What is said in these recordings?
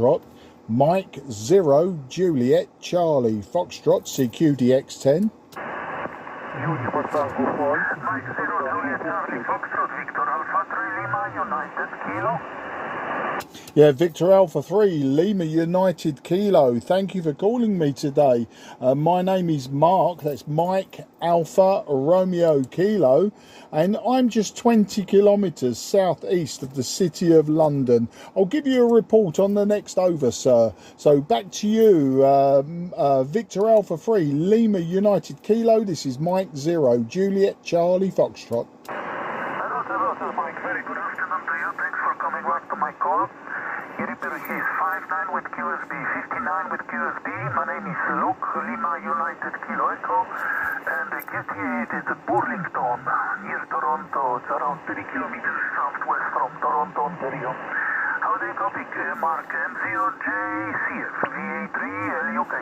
Foxtrot, Mike 0 Juliet Charlie Foxtrot CQDX 10. Mike 0 Juliet Charlie Foxtrot Victor Alpha 3 Lima United Kilo. Yeah, Victor Alpha 3 Lima United Kilo. Thank you for calling me today. My name is Mark. That's Mike Alpha Romeo Kilo. And I'm just 20 kilometres southeast of the city of London. I'll give you a report on the next over, sir. So back to you, Victor Alpha 3 Lima United Kilo. This is Mike 0 Juliet Charlie Foxtrot. Mike, very good afternoon to you. Thanks for coming back to my call. Here is 59 with QSB, 59 with QSB. My name is Luke, Lima United Kilo Echo, and the QT is Burlington, near Toronto. It's around 30 kilometers southwest from Toronto, Ontario. How do you copy, Mark? M0JCF, VA3 LUK.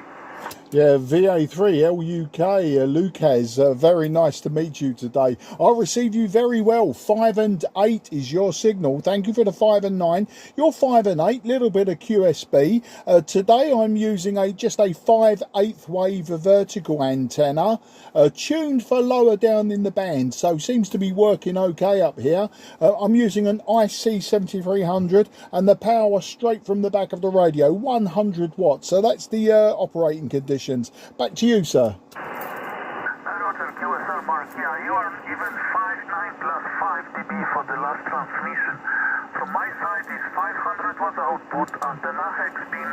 Yeah, VA3 LUK, Lucas, very nice to meet you today. I receive you very well. 5 and 8 is your signal. Thank you for the 5 and 9. You're 5 and 8, little bit of QSB. Today I'm using just a 5/8 wave vertical antenna, tuned for lower down in the band, so seems to be working okay up here. I'm using an IC-7300 and the power straight from the back of the radio, 100 watts. So that's the operating conditions. Back to you, sir. Roger, QSR Mark. Yeah, you are even 5.9 plus 5 dB for the last transmission. From my side is 500 watt output, antenna hex beam,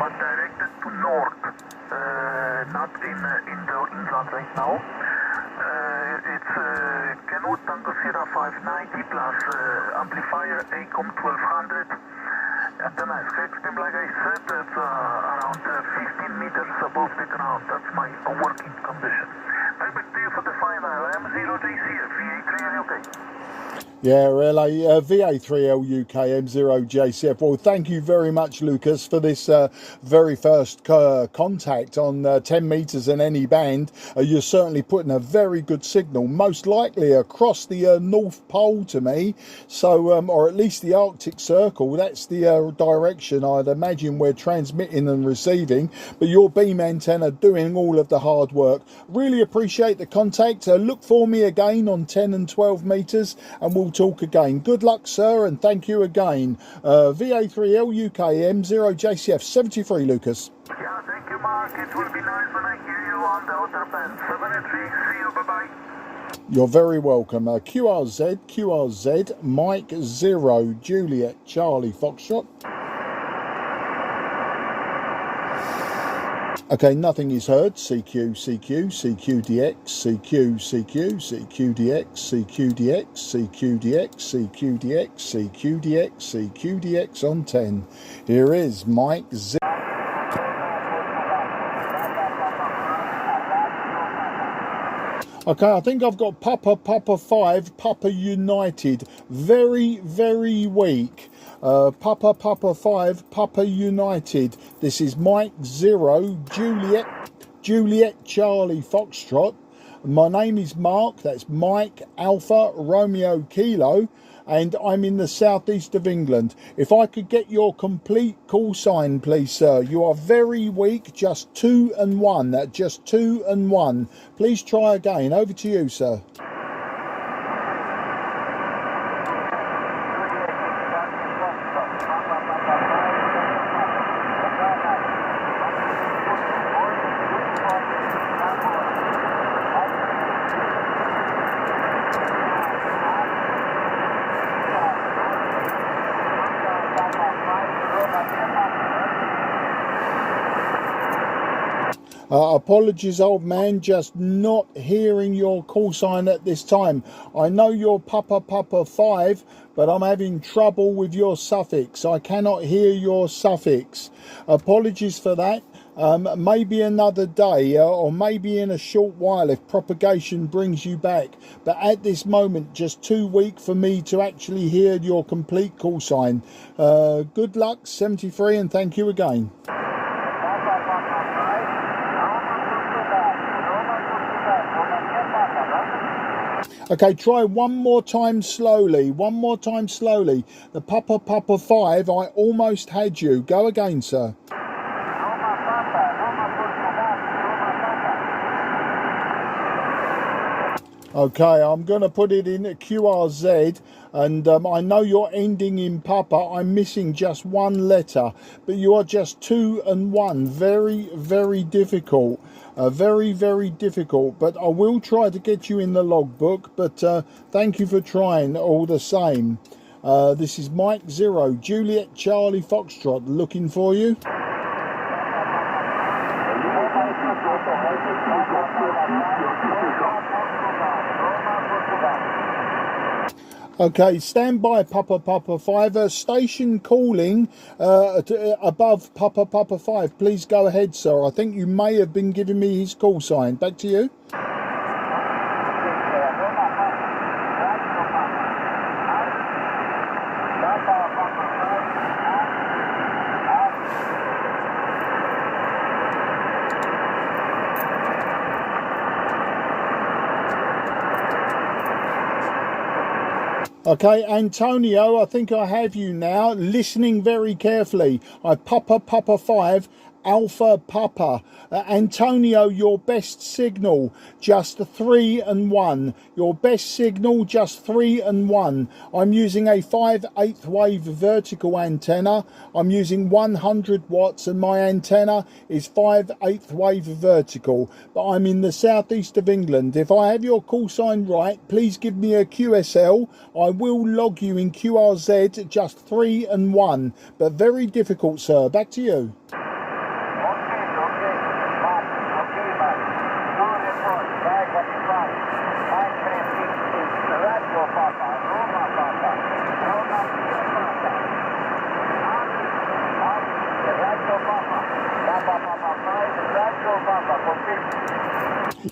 but directed to north, not in England right now. It's Kenwood Tango Sierra 590 plus amplifier ACOM 1200. Antenna hex beam, like I said, it's around 15 meters above the ground. That's my working condition. Back to you for the final. M0JCF, VA3 LUK. Yeah, LA, VA3 LUK M0JCF. Well, thank you very much, Lucas, for this very first contact on 10 meters in any band. You're certainly putting a very good signal, most likely across the North Pole to me. So, or at least the Arctic Circle. That's the direction I'd imagine we're transmitting and receiving. But your beam antenna doing all of the hard work. Really appreciate the contact. Look for me again on 10 and 12 meters, and we'll talk again. Good luck, sir, and thank you again. VA3 LUK M0JCF 73, Lucas. Yeah, thank you, Mark. It will be nice when I hear you on the outer band. 7 and 3. See you. Bye-bye. You're very welcome. QRZ, Mike 0 Juliet Charlie Foxtrot. Okay, nothing is heard. CQ, CQDX, CQDX on 10. Here is Mike 0. Okay, I think I've got Papa 5, Papa United. Very, very weak. Papa 5, Papa United. This is Mike 0, Juliet Charlie Foxtrot. My name is Mark. That's Mike Alpha Romeo Kilo. And I'm in the southeast of England. If I could get your complete call sign, please, sir. You are very weak, just 2 and 1. Just 2 and 1. Please try again. Over to you, sir. Apologies, old man, just not hearing your call sign at this time. I know you're Papa 5, but I'm having trouble with your suffix. I cannot hear your suffix. Apologies for that. Maybe another day, or maybe in a short while if propagation brings you back. But at this moment, just too weak for me to actually hear your complete call sign. Good luck, 73, and thank you again. Okay, try one more time slowly. One more time slowly. The Papa 5, I almost had you. Go again, sir. Okay, I'm going to put it in QRZ, and I know you're ending in Papa. I'm missing just one letter, but you are just 2 and 1. Very, very difficult. Very, very difficult, but I will try to get you in the logbook, but thank you for trying all the same. This is Mike 0, Juliet Charlie Foxtrot, looking for you. Okay, stand by, Papa 5. Station calling above Papa 5. Please go ahead, sir. I think you may have been giving me his call sign. Back to you. Okay, Antonio, I think I have you now. Listening very carefully. Papa 5, Alpha Papa. Antonio, your best signal, just 3 and 1. Your best signal, just 3 and 1. I'm using a 5/8 wave vertical antenna. I'm using 100 watts and my antenna is 5/8 wave vertical. But I'm in the southeast of England. If I have your call sign right, please give me a QSL. I will log you in QRZ, just 3 and 1. But very difficult, sir. Back to you.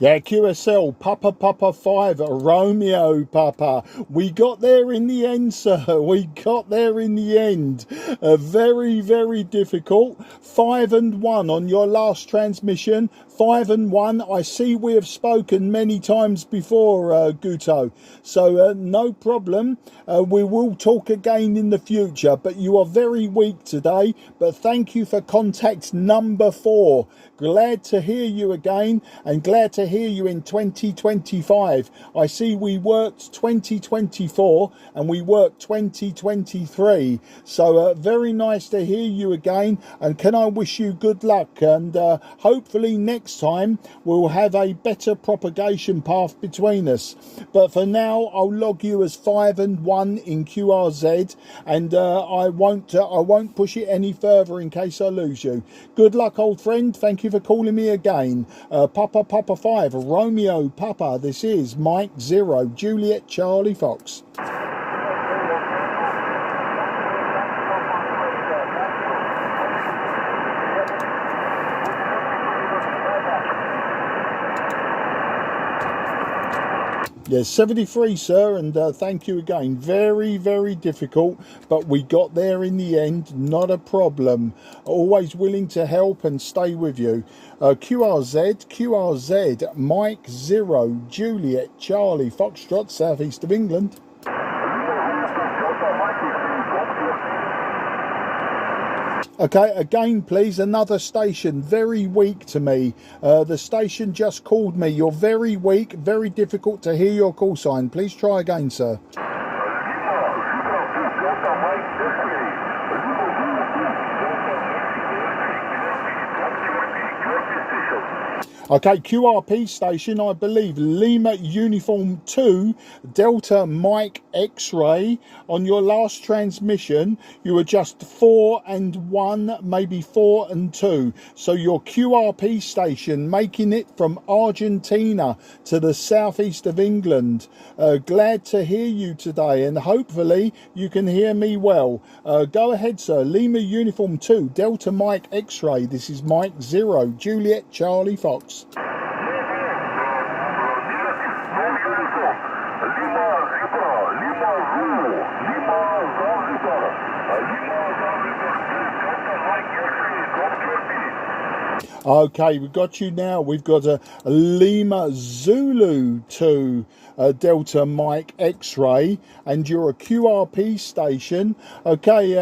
Yeah, QSL, Papa 5, Romeo Papa. We got there in the end, sir. We got there in the end. Very, very difficult. 5 and 1 on your last transmission. 5 and 1. I see we have spoken many times before, Guto. So no problem. We will talk again in the future. But you are very weak today. But thank you for contact number 4. Glad to hear you again, and glad to hear you in 2025. I see we worked 2024 and we worked 2023. So very nice to hear you again, and can I wish you good luck, and hopefully next time we'll have a better propagation path between us. But for now, I'll log you as 5 and 1 in QRZ, and I won't push it any further in case I lose you. Good luck, old friend. Thank you for calling me again. Papa 5, Romeo Papa. This is Mike 0, Juliet Charlie Fox. Yes, 73, sir, and thank you again. Very, very difficult, but we got there in the end. Not a problem. Always willing to help and stay with you. QRZ, Mike 0, Juliet Charlie Foxtrot, southeast of England. Okay, again, please, another station, very weak to me. The station just called me. You're very weak, very difficult to hear your call sign. Please try again, sir. Okay, QRP station, I believe, Lima Uniform 2, Delta Mike X-ray. On your last transmission, you were just 4 and 1, maybe 4 and 2. So your QRP station, making it from Argentina to the southeast of England. Glad to hear you today, and hopefully you can hear me well. Go ahead, sir. Lima Uniform 2, Delta Mike X-ray. This is Mike 0, Juliet Charlie Fox. Okay, we've got you now. We've got a Lima Zulu to Delta Mike X-ray, and you're a QRP station. Okay,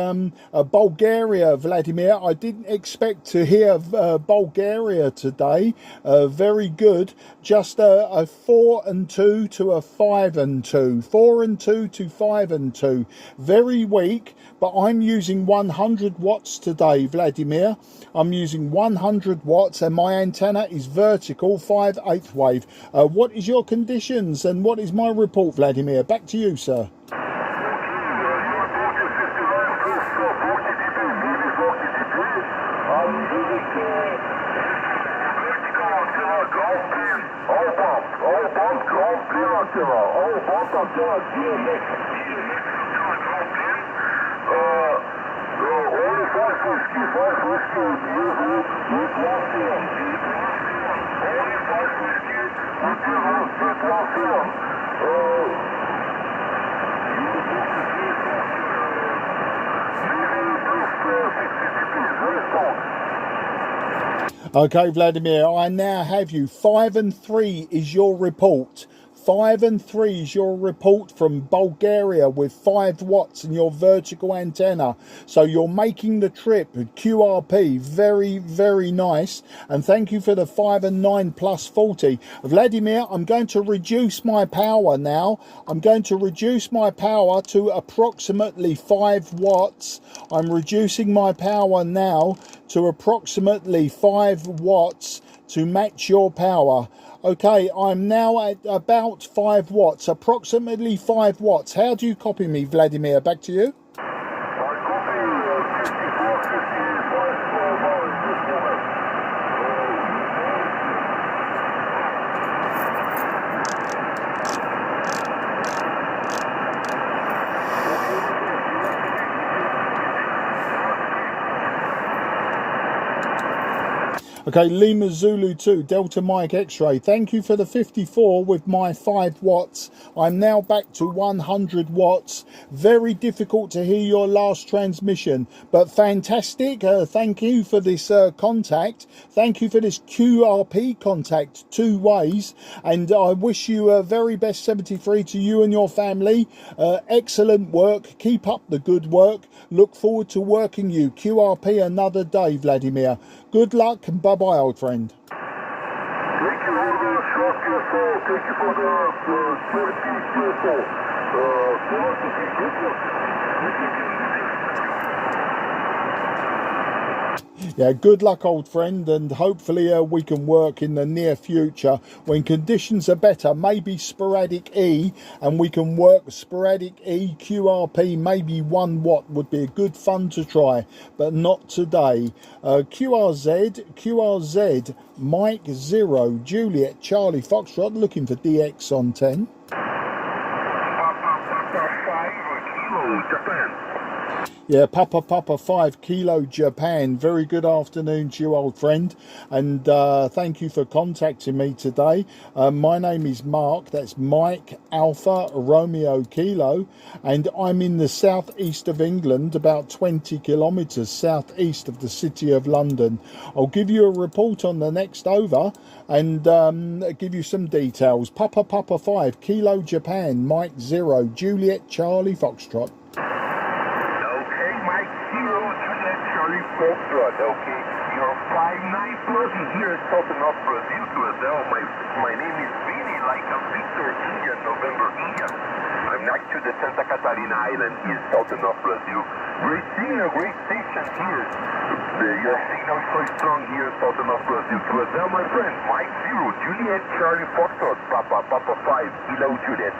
Bulgaria, Vladimir. I didn't expect to hear Bulgaria today. Very good. Just a 4 and 2 to a 5 and 2. 4 and 2 to 5 and 2. Very weak, but I'm using 100 watts today, Vladimir. I'm using 100 watts and my antenna is vertical 5/8 wave. What is your conditions and what is my report, Vladimir? Back to you, sir. Okay, Vladimir, I now have you. 5 and 3 is your report. 5 and 3 is your report from Bulgaria with 5 watts and your vertical antenna. So you're making the trip with QRP. Very, very nice. And thank you for the 5 and 9 plus 40. Vladimir, I'm going to reduce my power now. I'm going to reduce my power to approximately 5 watts. I'm reducing my power now to approximately 5 watts to match your power. Okay, I'm now at about 5 watts, approximately 5 watts. How do you copy me, Vladimir? Back to you. Okay, Lima Zulu 2, Delta Mike X-ray. Thank you for the 54 with my 5 watts. I'm now back to 100 watts. Very difficult to hear your last transmission, but fantastic. Thank you for this contact. Thank you for this QRP contact 2 ways. And I wish you a very best 73 to you and your family. Excellent work. Keep up the good work. Look forward to working you. QRP another day, Vladimir. Good luck and bye-bye, old friend. Thank you for the short QSO. Thank you for the Yeah, good luck, old friend, and hopefully we can work in the near future when conditions are better. Maybe sporadic E, and we can work sporadic E, QRP, maybe 1 watt would be a good fun to try, but not today. QRZ, Mike 0, Juliet, Charlie, Foxtrot, looking for DX on 10. Yeah, Papa 5 Kilo Japan. Very good afternoon to you, old friend, and thank you for contacting me today. My name is Mark. That's Mike Alpha Romeo Kilo, and I'm in the southeast of England, about 20 kilometres southeast of the city of London. I'll give you a report on the next over and give you some details. Papa 5 Kilo Japan, Mike 0, Juliet Charlie Foxtrot. Okay, you're 5-9 plus here in Southern North Brazil to Adel. My name is Vinny, like a Victor Indian, November Indian. I'm next to the Santa Catarina Island in Southern North Brazil. Great signal, great station here. Your signal is so strong here in Southern North Brazil. To Adel, my friend, Mike 0, Juliet Charlie Foxtrot, Papa 5, Kilo Juliet.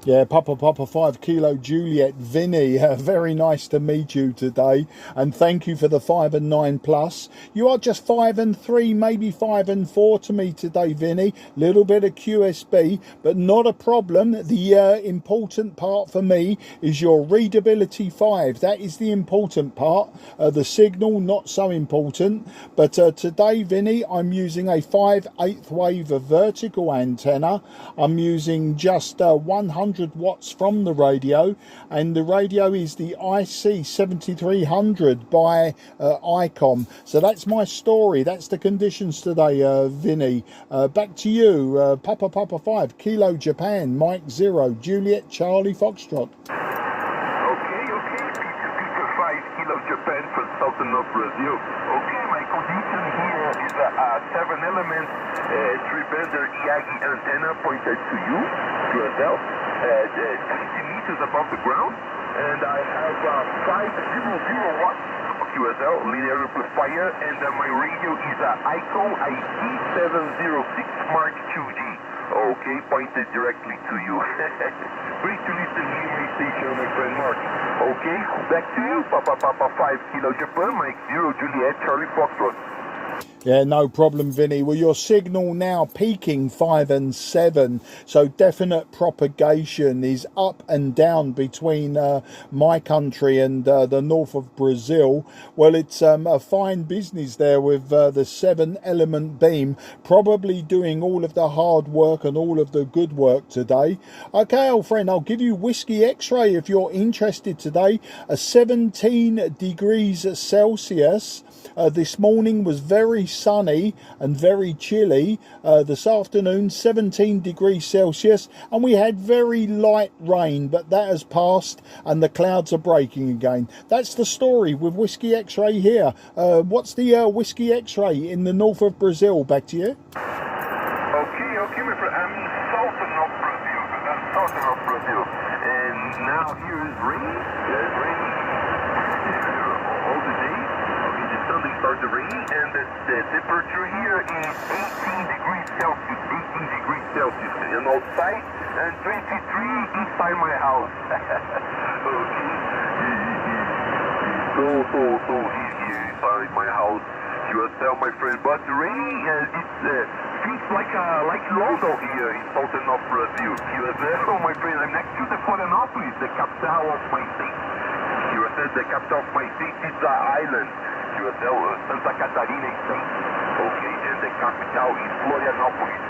Yeah, Papa 5 Kilo Juliet, Vinny, very nice to meet you today, and thank you for the 5 and 9 plus. You are just 5 and 3, maybe 5 and 4 to me today, Vinny. Little bit of QSB, but not a problem. The important part for me is your readability 5. That is the important part. The signal, not so important. But today, Vinny, I'm using a 5/8 wave vertical antenna. I'm using just 100 100 watts from the radio, and the radio is the IC-7300 by ICOM. So that's my story. That's the conditions today, Vinny. Back to you. Papa 5, Kilo Japan, Mike 0, Juliet Charlie Foxtrot. Peter 5, Kilo Japan from southern of Brazil. Okay, my condition here is a 7-element 3-bender Yagi antenna pointed to you, QSL, 20 meters above the ground, and I have 500 watts QSL linear amplifier, and my radio is a ICO IC-700 Mark 2G. Okay, pointed directly to you. Great to listen to my station, my friend Mark. Okay, back to you, Papa 5, Kilo Japan, Mike 0, Juliet, Charlie Foxtrot. Yeah, no problem, Vinny. Well, your signal now peaking 5 and 7, so definite propagation is up and down between my country and the north of Brazil. Well, it's a fine business there with the 7-element beam probably doing all of the hard work and all of the good work today. Okay, old friend, I'll give you Whiskey X-ray if you're interested today. 17 degrees Celsius. This morning was very sunny and very chilly. This afternoon 17 degrees Celsius, and we had very light rain, but that has passed and the clouds are breaking again. That's the story with Whiskey X-ray here. What's the Whiskey X-ray in the north of Brazil? Back to you. Okay, my friend, I'm southern of Brazil, and now here is rain. There's rain all the day. Sunday starts to rain, and the temperature here is 18 degrees Celsius, and outside, and 23 inside my house. Okay. So easy inside my house. You tell my friend, but the rain, it feels like London here in southern of Brazil. You tell my friend, I'm next to the Florianópolis, the capital of my state. You said the capital of my state is the island. Santa Catarina State. Okay, and the capital is Florianópolis.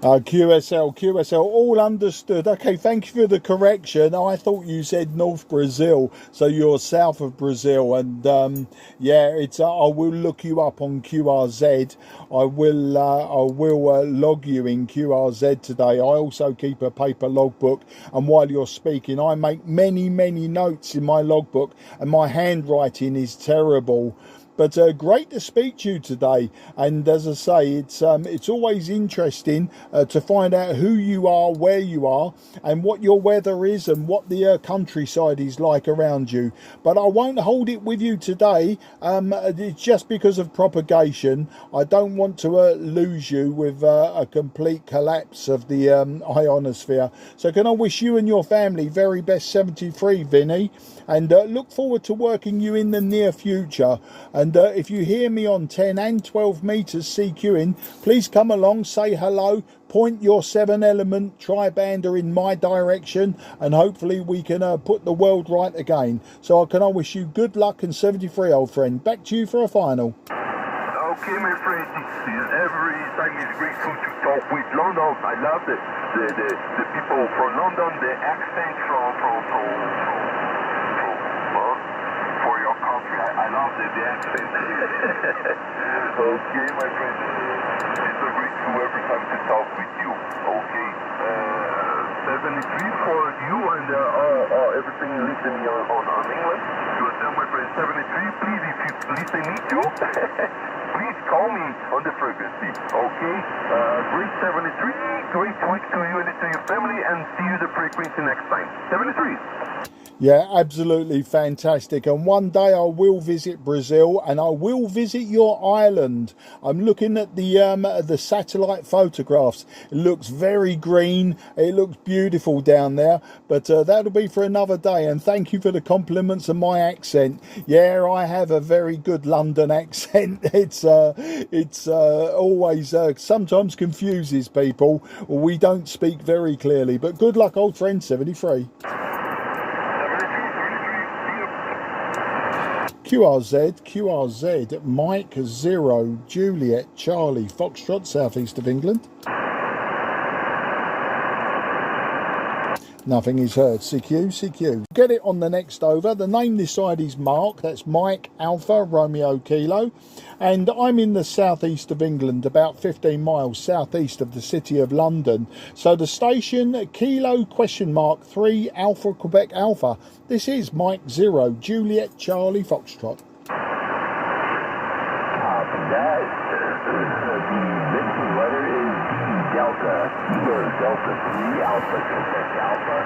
QSL, all understood. Okay, thank you for the correction. I thought you said North Brazil, so you're south of Brazil. And yeah, it's. I will look you up on QRZ. I will log you in QRZ today. I also keep a paper logbook, and while you're speaking, I make many notes in my logbook, and my handwriting is terrible. But great to speak to you today, and as I say, it's always interesting to find out who you are, where you are, and what your weather is, and what the countryside is like around you. But I won't hold it with you today. It's just because of propagation. I don't want to lose you with a complete collapse of the ionosphere. So can I wish you and your family very best 73, Vinny, and look forward to working you in the near future. And if you hear me on 10 and 12 meters CQing, please come along, say hello, point your 7-element tri-bander in my direction, and hopefully we can put the world right again. So I wish you good luck, and 73, old friend. Back to you for a final. Okay, my friend, every time it's grateful to talk with London. I love the people from London, the accent from for your country. I love the accent. Okay, my friend, it's so grateful every time to talk with you. Okay, 73 for you, and everything listening on English. You will tell my friend 73, please, if you listen me too, please call me on the frequency. Okay, great 73, great week to you and to your family, and see you the frequency next time. 73. Yeah, absolutely fantastic. And one day I will visit Brazil, and I will visit your island. I'm looking at the satellite photographs. It looks very green. It looks beautiful down there. But that'll be for another day. And thank you for the compliments of my accent. Yeah, I have a very good London accent. It's always sometimes confuses people. We don't speak very clearly. But good luck, old friend. 73. QRZ, Mike 0, Juliet, Charlie, Foxtrot, southeast of England. Nothing is heard. CQ, CQ. Get it on the next over. The name this side is Mark. That's Mike Alpha Romeo Kilo. And I'm in the southeast of England, about 15 miles southeast of the city of London. So the station, Kilo !3 Alpha Quebec Alpha. This is Mike 0 Juliet Charlie Foxtrot. That, the missing letter is Delta. Kilo Delta 3 Alpha Quebec Alpha.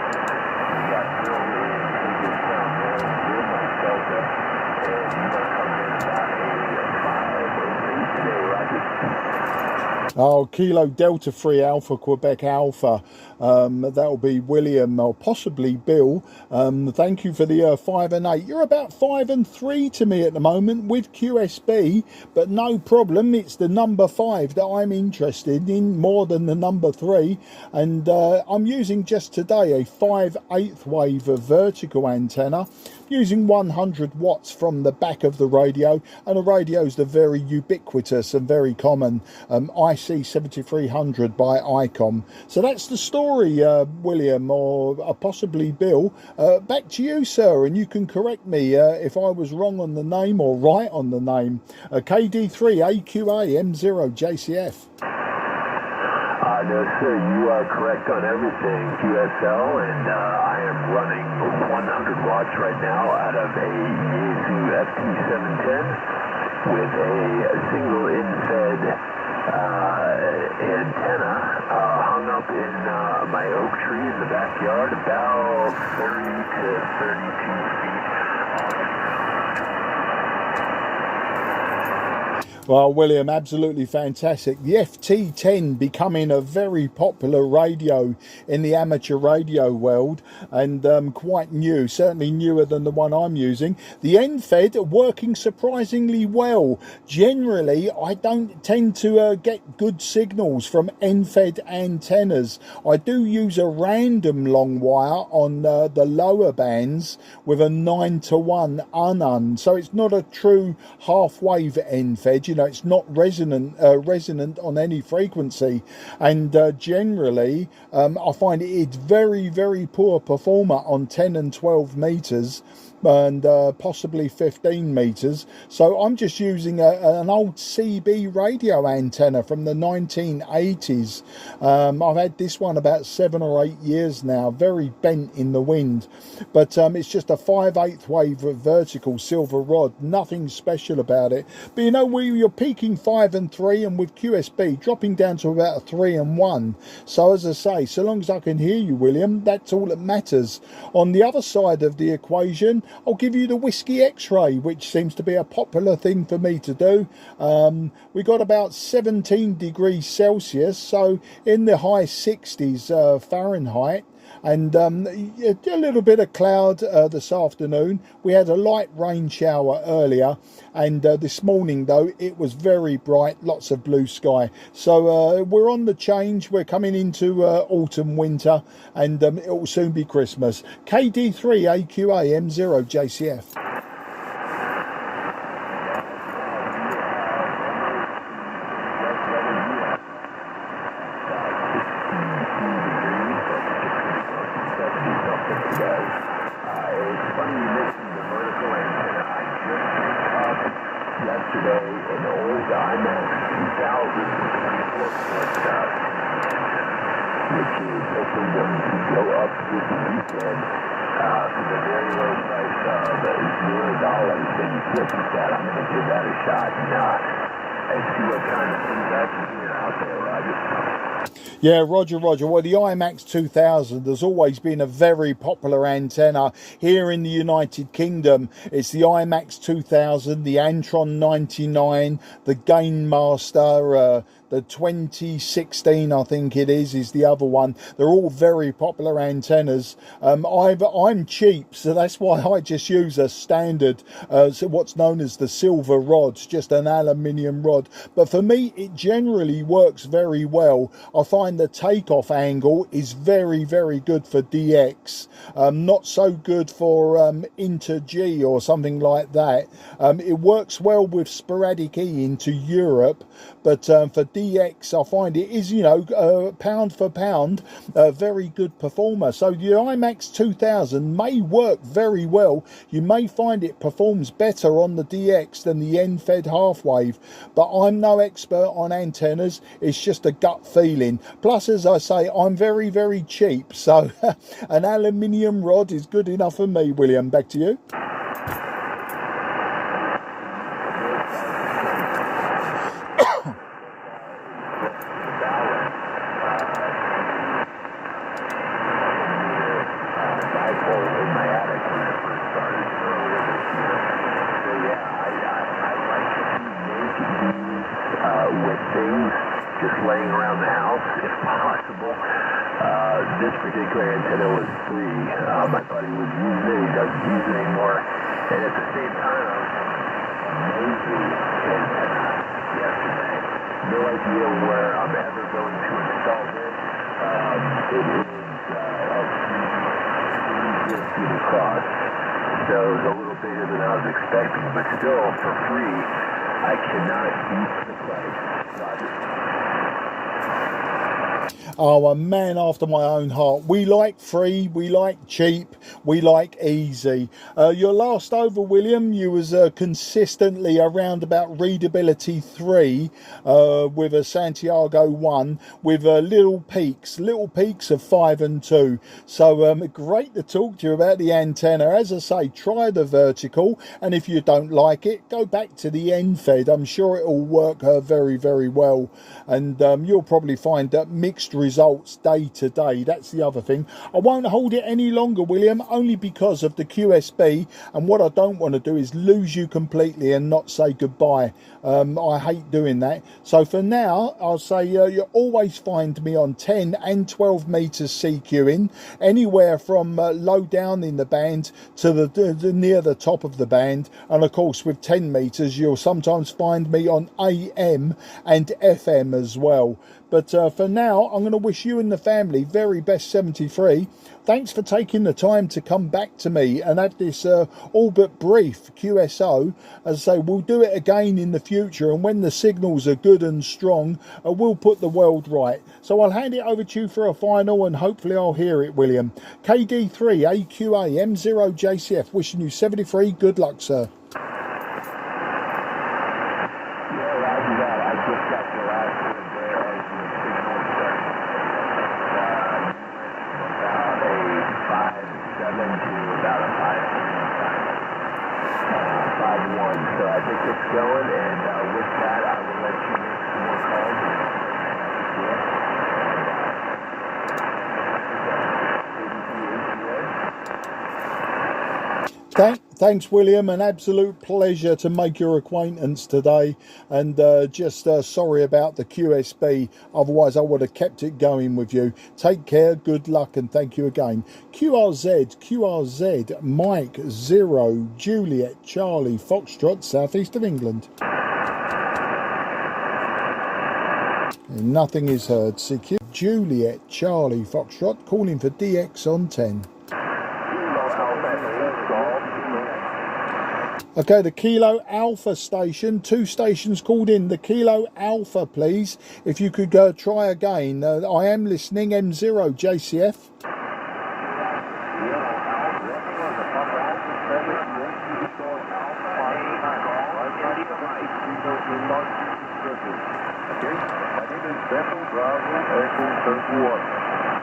You got Bill in Hagerstown, Bill Mike Delta. And you are coming in about a 5:08 today, Roger. Oh, Kilo Delta 3 Alpha Quebec Alpha. That'll be William or possibly Bill. Thank you for the 5 and 8. You're about 5 and 3 to me at the moment with QSB, but no problem. It's the number 5 that I'm interested in more than the number 3. And I'm using just today a 5/8 wave of vertical antenna, using 100 watts from the back of the radio, and the radio's the very ubiquitous and very common IC-7300 by ICOM. So that's the story, William, or possibly Bill. Back to you, sir, and you can correct me if I was wrong on the name or right on the name. KD3 AQA M0 JCF. No, sir, you are correct on everything, QSL, and I am running 100 watts right now out of a Yaesu FT710 with a single in-fed antenna hung up in my oak tree in the backyard, about 30 to 32 feet. Well, William, absolutely fantastic. The FT10 becoming a very popular radio in the amateur radio world, and quite new, certainly newer than the one I'm using. The NFED working surprisingly well. Generally, I don't tend to get good signals from NFED antennas. I do use a random long wire on the lower bands with a 9-to-1 unun, so it's not a true half-wave NFED. You know, it's not resonant on any frequency, and generally I find it's very, very poor performer on 10 and 12 meters and possibly 15 meters. So I'm just using an old CB radio antenna from the 1980s. I've had this one about 7 or 8 years now, very bent in the wind, but it's just a 5/8 wave of vertical silver rod, nothing special about it. But you know, you're peaking 5 and 3, and with QSB dropping down to about a 3 and 1. So as I say, so long as I can hear you, William, that's all that matters. On the other side of the equation, I'll give you the whiskey x-ray, which seems to be a popular thing for me to do. We got about 17 degrees Celsius, so in the high 60s Fahrenheit. And a little bit of cloud this afternoon. We had a light rain shower earlier, and this morning though it was very bright, lots of blue sky. So we're on the change. We're coming into autumn, winter, and it will soon be Christmas. KD3 AQA M0 JCF. Yesterday, an old IC-7300 which is hopefully going to go up this weekend for the very low price of $0. And look at that, I'm going to give that a shot and see what kind of things I can hear out there, Roger. Yeah, Roger. Well, the IMAX 2000 has always been a very popular antenna here in the United Kingdom. It's the IMAX 2000, the Antron 99, the Gainmaster, the 2016, I think it is the other one. They're all very popular antennas. I'm cheap, so that's why I just use a standard, so what's known as the silver rods, just an aluminium rod. But for me, it generally works very well. I find the takeoff angle is very, very good for DX. Not so good for Inter G or something like that. It works well with sporadic E into Europe, but for DX I find it is, you know, pound for pound, a very good performer. So your IMAX 2000 may work very well. You may find it performs better on the DX than the end-fed half-wave, but I'm no expert on antennas. It's just a gut feeling. Plus, as I say, I'm very, very cheap, so an aluminium rod is good enough for me. William, back to you. Just laying around the house, if possible. This particular antenna was free. My buddy was using it. He doesn't use it anymore. And at the same time, I was amazing antenna yesterday. No idea where I'm ever going to install this. It is a 3 feet across. So it was a little bigger than I was expecting, but still, for free, I cannot beat the price. Oh, a man after my own heart. We like free, we like cheap, we like easy. Your last over, William, you was consistently around about readability 3 with a Santiago 1 with little peaks of 5 and 2. So great to talk to you about the antenna. As I say, try the vertical, and if you don't like it, go back to the end fed. I'm sure it will work very, very well, and you'll probably find that mixed results day to day. That's the other thing. I won't hold it any longer, William, only because of the QSB, and what I don't want to do is lose you completely and not say goodbye. I hate doing that. So for now, I'll say you always find me on 10 and 12 meters CQing, anywhere from low down in the band to the near the top of the band, and of course with 10 meters you'll sometimes find me on AM and FM as well. But for now, I'm going to wish you and the family very best 73. Thanks for taking the time to come back to me and have this all but brief QSO. As I say, we'll do it again in the future, and when the signals are good and strong, we'll put the world right. So I'll hand it over to you for a final, and hopefully I'll hear it, William. KD3 AQA M0 JCF, wishing you 73. Good luck, sir. So I think it's going, and with that, I will let you make some more calls. Thanks, William. An absolute pleasure to make your acquaintance today, and just sorry about the QSB. Otherwise, I would have kept it going with you. Take care, good luck, and thank you again. QRZ, Mike 0 Juliet Charlie Foxtrot, southeast of England. Nothing is heard. CQ Juliet Charlie Foxtrot calling for DX on 10. Okay, the Kilo Alpha station, 2 stations called in. The Kilo Alpha, please. If you could go try again. I am listening, M0 JCF.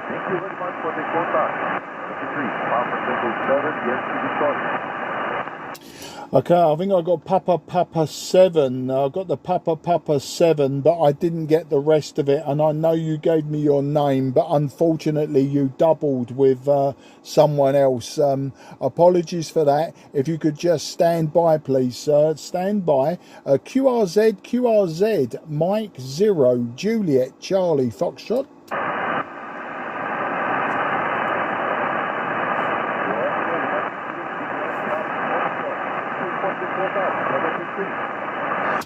Thank you very much for the contact. 23, Papa Central 7, yes to the story. Okay, I think I got Papa 7. I got the Papa 7, but I didn't get the rest of it. And I know you gave me your name, but unfortunately you doubled with someone else. Apologies for that. If you could just stand by, please, sir. Stand by. QRZ, Mike 0 Juliet Charlie Foxtrot.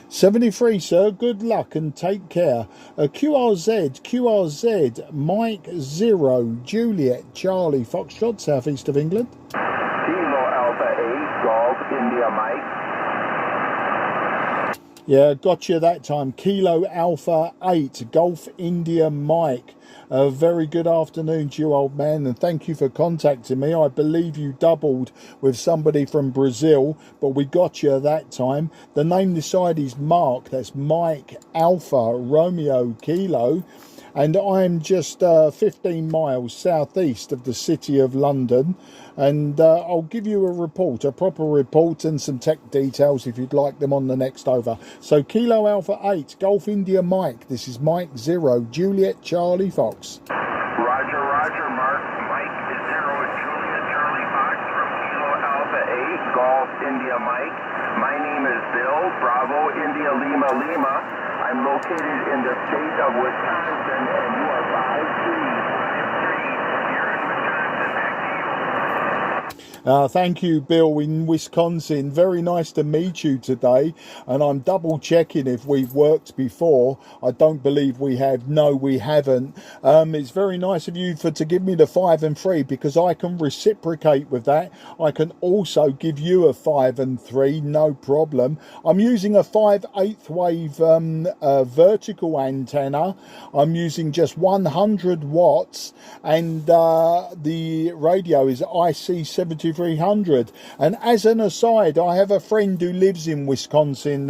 73, sir. Good luck and take care. QRZ, Mike 0, Juliet, Charlie, Foxtrot, southeast of England. Kilo Alpha 8, Golf, India Mike. Yeah, got you that time. Kilo Alpha 8, Golf India Mike. A very good afternoon to you, old man, and thank you for contacting me. I believe you doubled with somebody from Brazil, but we got you that time. The name this side is Mark. That's Mike Alpha Romeo Kilo. And I'm just 15 miles southeast of the city of London, and I'll give you a report, a proper report, and some tech details if you'd like them on the next over. So Kilo Alpha 8, Golf India Mike, this is Mike 0, Juliet Charlie Fox. Roger, Roger, Mark, Mike 0, Juliet Charlie Fox from Kilo Alpha 8, Golf India Mike. My name is Bill, Bravo, India Lima Lima. I'm located in the state of Wisconsin, and you are 5-3. Here in Wisconsin. Back to you. Thank you, Bill, in Wisconsin. Very nice to meet you today. And I'm double checking if we've worked before. I don't believe we have. No, we haven't. It's very nice of you to give me the 5 and 3, because I can reciprocate with that. I can also give you a 5 and 3, no problem. I'm using a 5/8 wave vertical antenna. I'm using just 100 watts, and the radio is IC-7300. And as an aside, I have a friend who lives in Wisconsin,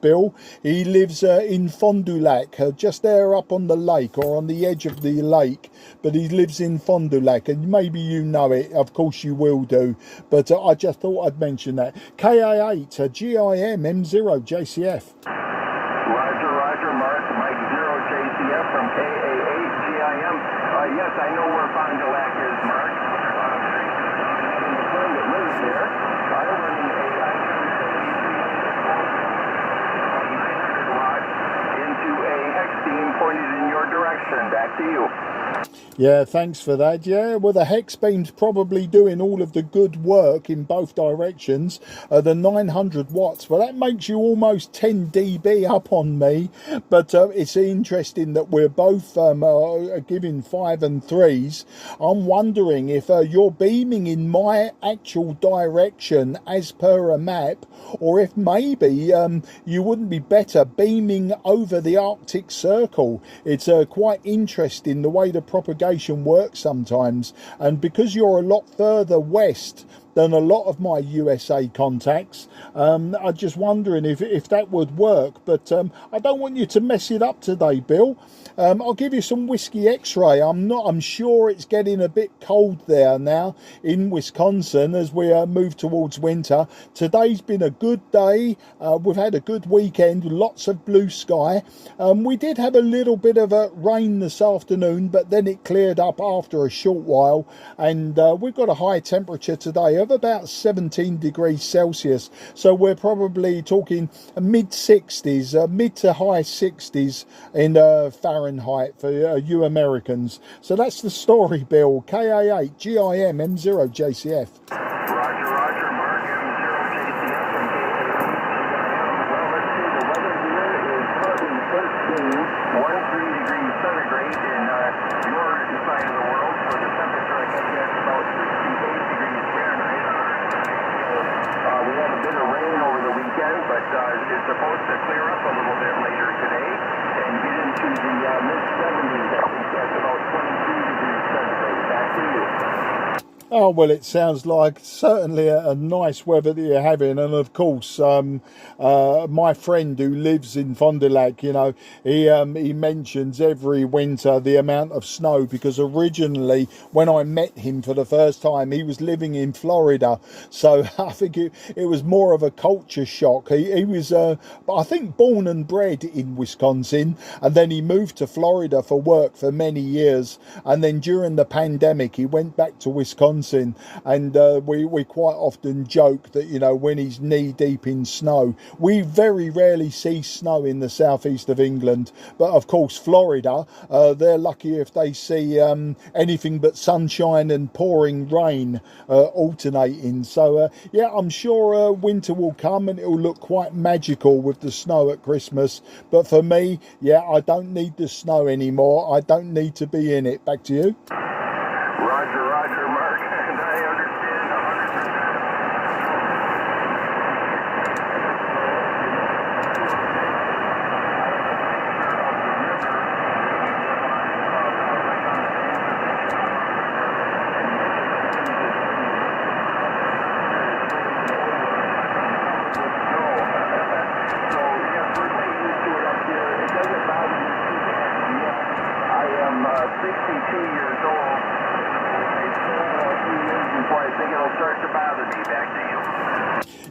Bill. He lives in Fond du Lac, just there up on the lake, or on the edge of the lake, but he lives in Fond du Lac, and maybe you know it. Of course you will do, but I just thought I'd mention that. KA8 GIM M0 JCF. Roger, Roger, Mark, Mike 0 JCF from KA8 GIM. Yes, I know where Fond du Lac is, Mark. Pointed in your direction. Back to you. Yeah, thanks for that. Yeah, well, the hex beam's probably doing all of the good work in both directions. The 900 watts, well, that makes you almost 10 dB up on me. But it's interesting that we're both giving 5 and 3s. I'm wondering if you're beaming in my actual direction as per a map, or if maybe you wouldn't be better beaming over the Arctic Circle. It's quite interesting the way the propagation works sometimes, and because you're a lot further west than a lot of my USA contacts, I'm just wondering if that would work. But I don't want you to mess it up today, Bill. I'll give you some whiskey X-ray. I'm sure it's getting a bit cold there now in Wisconsin as we move towards winter. Today's been a good day. We've had a good weekend, lots of blue sky. We did have a little bit of a rain this afternoon, but then it cleared up after a short while, and we've got a high temperature today of about 17 degrees Celsius. So we're probably talking mid 60s, mid to high 60s in Fahrenheit for you Americans. So that's the story, Bill. KA8 GIM M0 JCF. Roger, Roger, Mark M0 JCF from KA8. Well, let's see, the weather here is currently 13 degrees centigrade in your side of the world. For the temperature, I guess that's about 68 degrees Fahrenheit. We had a bit of rain over the weekend, but it's supposed to clear up a little bit later today and get into the mid-70s. I think that's about 22 degrees centigrade. Back to you. Oh, well, it sounds like certainly a nice weather that you're having. And of course, my friend who lives in Fond du Lac, you know, he mentions every winter the amount of snow, because originally when I met him for the first time, he was living in Florida. So I think it was more of a culture shock. He was, I think, born and bred in Wisconsin, and then he moved to Florida for work for many years. And then during the pandemic, he went back to Wisconsin Wisconsin, and we quite often joke that, you know, when he's knee deep in snow, we very rarely see snow in the southeast of England. But of course, Florida, they're lucky if they see anything but sunshine and pouring rain alternating. So yeah, I'm sure winter will come and it will look quite magical with the snow at Christmas. But for me, yeah, I don't need the snow anymore. I don't need to be in it. Back to you. Roger, roger, Mark. And I understand 62 years old. It's a few years before I think it'll start to bother me. Back to you.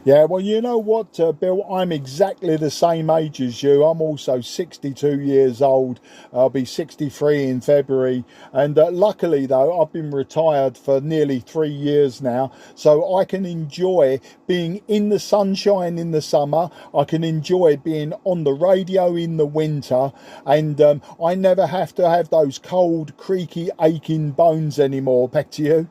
Yeah, well, you know what, Bill, I'm exactly the same age as you. I'm also 62 years old. I'll be 63 in February. And luckily, though, I've been retired for nearly 3 years now. So I can enjoy being in the sunshine in the summer. I can enjoy being on the radio in the winter. And I never have to have those cold, creaky, aching bones anymore. Back to you.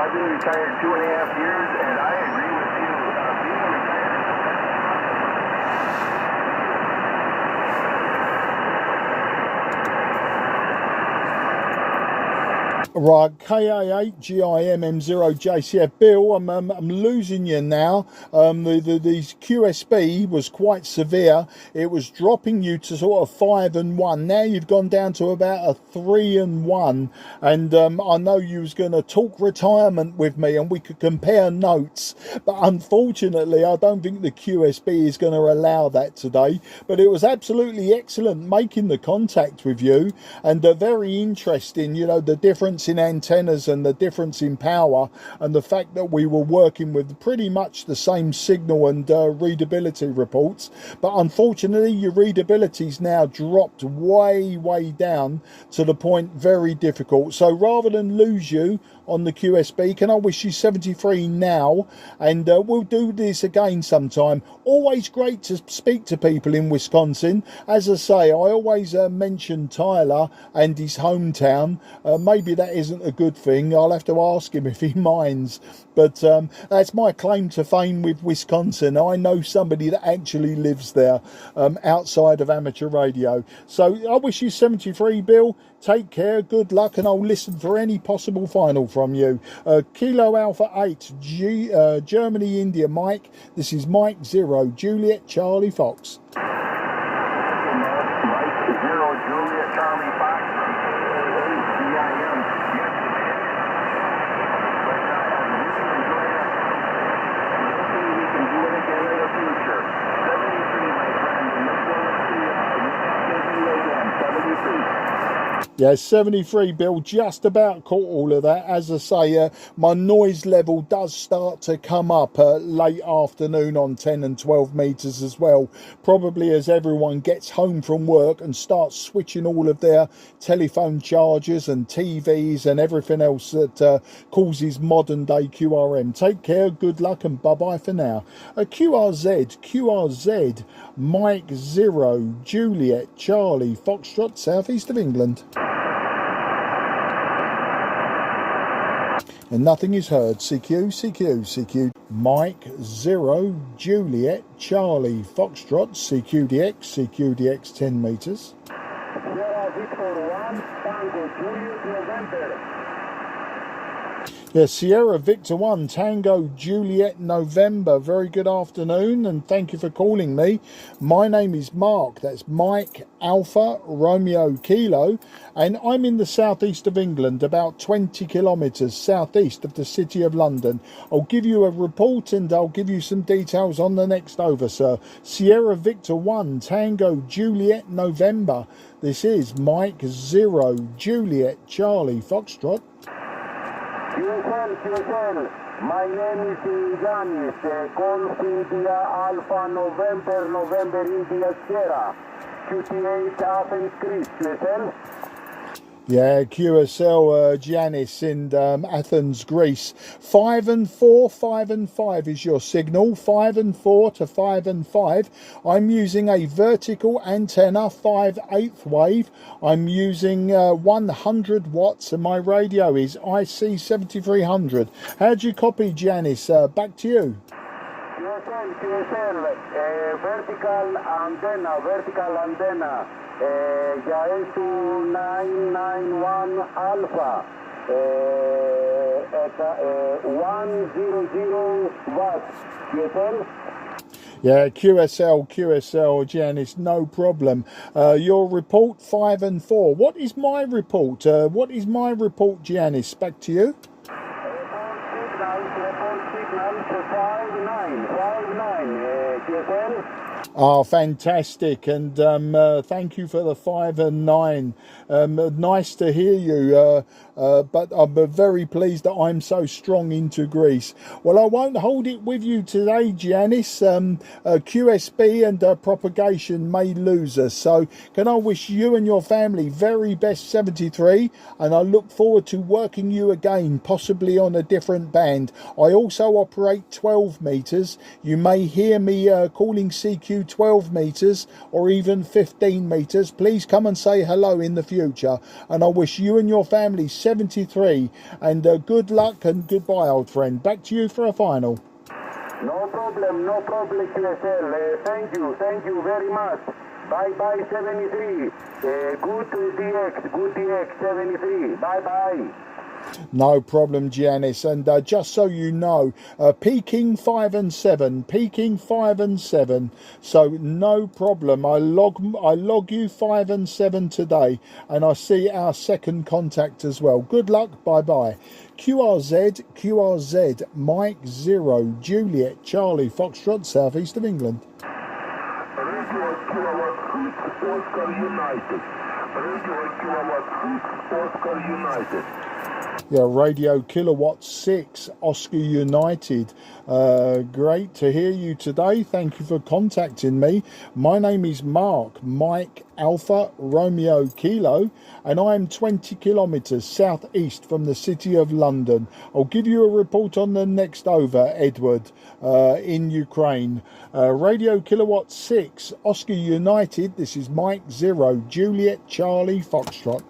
I've been retired 2.5 years, and I agree with you. Being retired. Right, KA8GIMM0JCF. Bill, I'm losing you now. These QSB was quite severe. It was dropping you to sort of 5 and 1. Now you've gone down to about a 3 and 1. And I know you was going to talk retirement with me and we could compare notes. But unfortunately, I don't think the QSB is going to allow that today. But it was absolutely excellent making the contact with you. And very interesting, you know, the difference in antennas and the difference in power, and the fact that we were working with pretty much the same signal and readability reports. But unfortunately, your readability's now dropped way down to the point very difficult. So rather than lose you on the QSB, can I wish you 73 now, and we'll do this again sometime. Always great to speak to people in Wisconsin. As I say, I always mention Tyler and his hometown. Maybe that isn't a good thing. I'll have to ask him if he minds. But that's my claim to fame with Wisconsin. I know somebody that actually lives there outside of amateur radio. So I wish you 73, Bill. Take care, good luck, and I'll listen for any possible final from you. Kilo Alpha 8, Germany, India, Mike. This is Mike 0, Juliet, Charlie, Fox. Mike 0, Juliet, Charlie, Fox. Yeah, 73, Bill, just about caught all of that. As I say, my noise level does start to come up late afternoon on 10 and 12 metres as well. Probably as everyone gets home from work and starts switching all of their telephone chargers and TVs and everything else that causes modern day QRM. Take care, good luck, and bye-bye for now. QRZ, Mike 0, Juliet, Charlie, Foxtrot, southeast of England. And nothing is heard. CQ. Mike 0, Juliet, Charlie, Foxtrot, CQDX 10 metres. Yeah, Sierra Victor 1, Tango Juliet November. Very good afternoon, and thank you for calling me. My name is Mark. That's Mike Alpha Romeo Kilo, and I'm in the southeast of England, about 20 kilometres southeast of the city of London. I'll give you a report and I'll give you some details on the next over, sir. Sierra Victor 1, Tango Juliet November. This is Mike 0, Juliet Charlie Foxtrot. QSM. My name is Yanis, Golf India Alpha November, November India Sierra, QT8 Athens, Greece, yourself? Yeah, QSL Giannis in Athens, Greece. 5 and 4, 5 and 5 is your signal. 5 and 4 to 5 and 5. I'm using a vertical antenna, 5/8 wave. I'm using 100 watts, and my radio is IC-7300. How do you copy, Giannis? Back to you. QSL, vertical antenna, για S291 Alpha, 100 watts, QSL? Yeah, QSL, Janice, no problem. Your report 5 and 4. What is my report? Janice? Back to you. Report signal for 59, QSL? Oh, fantastic. And thank you for the 5 and 9. Nice to hear you. But I'm very pleased that I'm so strong into Greece. Well, I won't hold it with you today, Giannis. QSB and propagation may lose us. So can I wish you and your family very best 73, and I look forward to working you again, possibly on a different band. I also operate 12 meters. You may hear me calling CQ 12 meters or even 15 meters. Please come and say hello in the future, and I wish you and your family 73, and good luck and goodbye, old friend. Back to you for a final. No problem, QSL. Thank you very much. Bye 73. Good DX 73. Bye. No problem, Giannis. And just so you know, peaking 5 and 7. So no problem. I log you 5 and 7 today, and I see our second contact as well. Good luck. Bye. QRZ, Mike 0, Juliet, Charlie, Foxtrot, southeast of England. Radio Kilowatt 6, Oscar United. Radio Kilowatt 6, Oscar United. Yeah, Radio Kilowatt 6, Oscar United. Great to hear you today. Thank you for contacting me. My name is Mark, Mike Alpha Romeo Kilo, and I am 20 kilometres southeast from the city of London. I'll give you a report on the next over, Edward, in Ukraine. Radio Kilowatt 6, Oscar United. This is Mike 0, Juliet, Charlie, Foxtrot.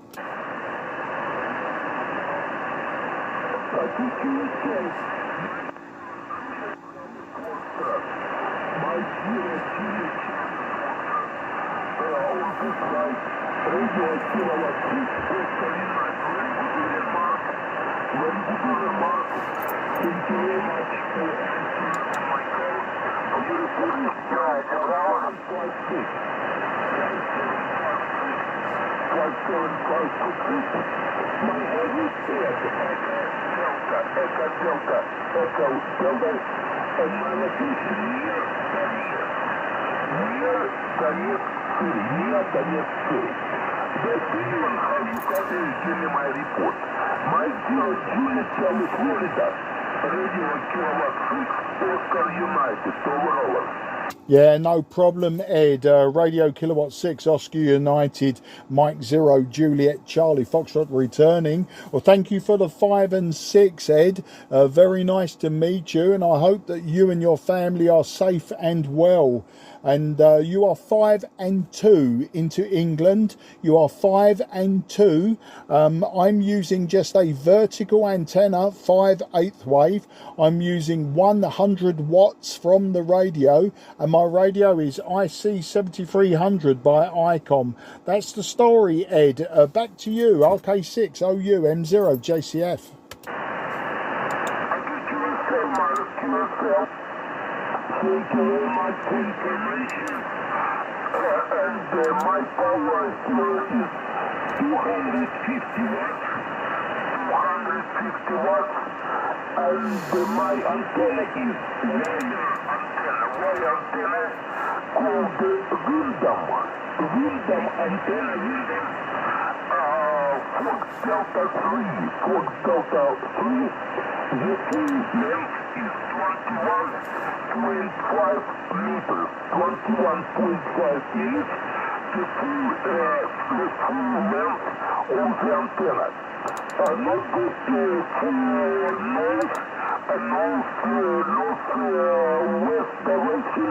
Yeah, no problem, Ed. Radio Kilowatt 6, Oscar United, Mike 0, Juliet, Charlie, Foxtrot returning. Well, thank you for the 5 and 6, Ed. Very nice to meet you, and I hope that you and your family are safe and well. And you are 5 and 2 into England. You are 5 and 2. I'm using just a vertical antenna, 5/8 wave. I'm using 100 watts from the radio, and my radio is IC-7300 by ICOM. That's the story, Ed. Back to you, RK6 OU M0 JCF. Thank you very much for information. And my power source is 250 watts. 250 watts. And my antenna is wire antenna called Windham antenna. Fox Delta 3. The full length is 21.5 meters, 21.5 meters. The full length of the antenna. Not the full north and north-west direction,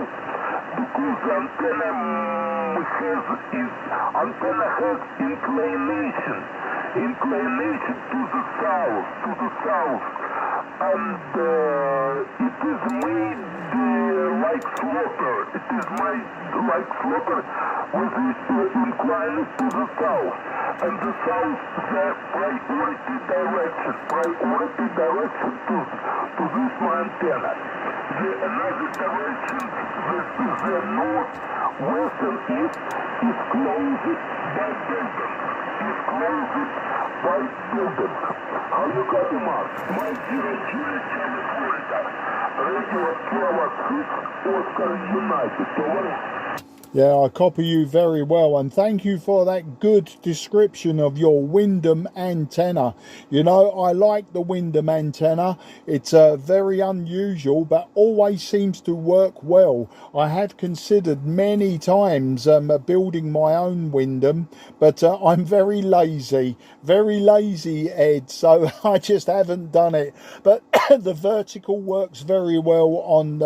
because the antenna has inclination to the south, and it is made like sloper. It is made like sloper with it inclined to the south, and the south the priority direction to this antenna. The another direction, this is the north, west and east, is closed by buildings. How you got the mark? My 0 California. Radio Kilowatt 6, Oscar United. Over. Yeah, I copy you very well, and thank you for that good description of your Wyndham antenna. You know, I like the Wyndham antenna. It's very unusual, but always seems to work well. I have considered many times building my own Wyndham, but I'm very lazy, Ed, so I just haven't done it. But the vertical works very well on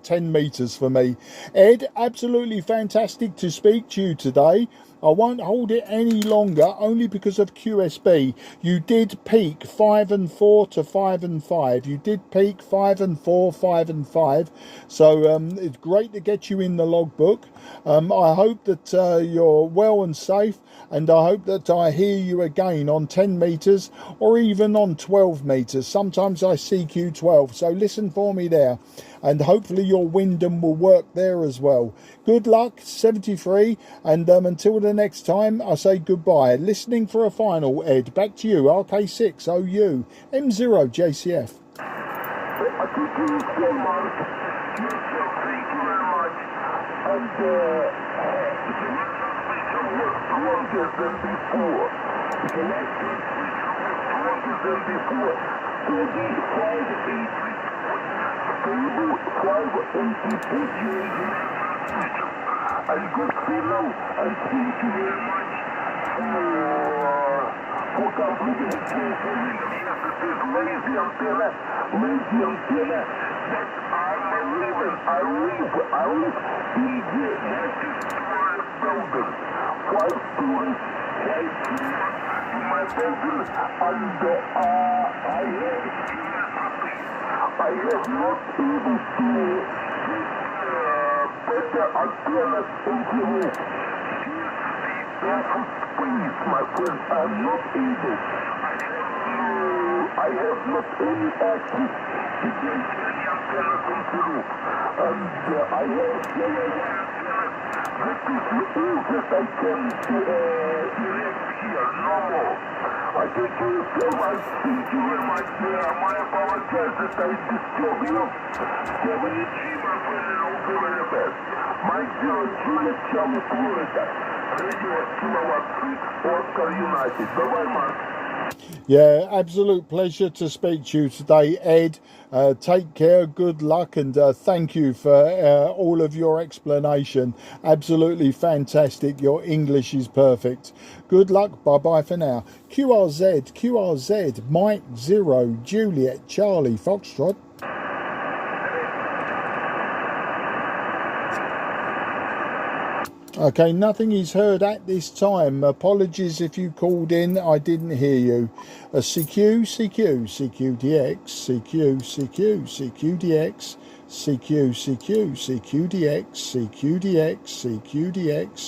10 meters for me. Ed, absolutely fantastic to speak to you today. I won't hold it any longer, only because of QSB. You did peak 5 and 4 to 5 and 5. You did peak 5 and 4, 5 and 5. So it's great to get you in the logbook. I hope that you're well and safe, and I hope that I hear you again on 10 meters or even on 12 meters. Sometimes I CQ12, so listen for me there. And hopefully your Wyndham will work there as well. Good luck, 73, and until the next time, I say goodbye. Listening for a final, Ed. Back to you, RK6 OU, M0 JCF. Thank you so much. Thank you very much. And the transmission was stronger than before. The last transmission was stronger than before. So the 580 stable 582 during the transmission. And good signal, and thank you very much for complimenting for me. Yes, it is lazy antenna, but I live in the nicest building. 5 stories, 5 floors in my building, and I have not able to better antennas in the roof. Therefore, please, my friend, I'm not able. I have not any access to get any antennas in the roof. And I have antennas. That is all that I can erect here, no more. I thank you so much. Thank you very much. My apologies that I disturb you. 70G, my friend, and all the very best. My 0 Charlie, Florida. Radio Kilowatt 6, Oscar United. Bye-bye, Mark. Yeah, absolute pleasure to speak to you today, Ed. Take care, good luck, and thank you for all of your explanation. Absolutely fantastic. Your English is perfect. Good luck. Bye-bye for now. QRZ, Mike 0, Juliet, Charlie, Foxtrot. Okay, nothing is heard at this time. Apologies if you called in, I didn't hear you. CQDX,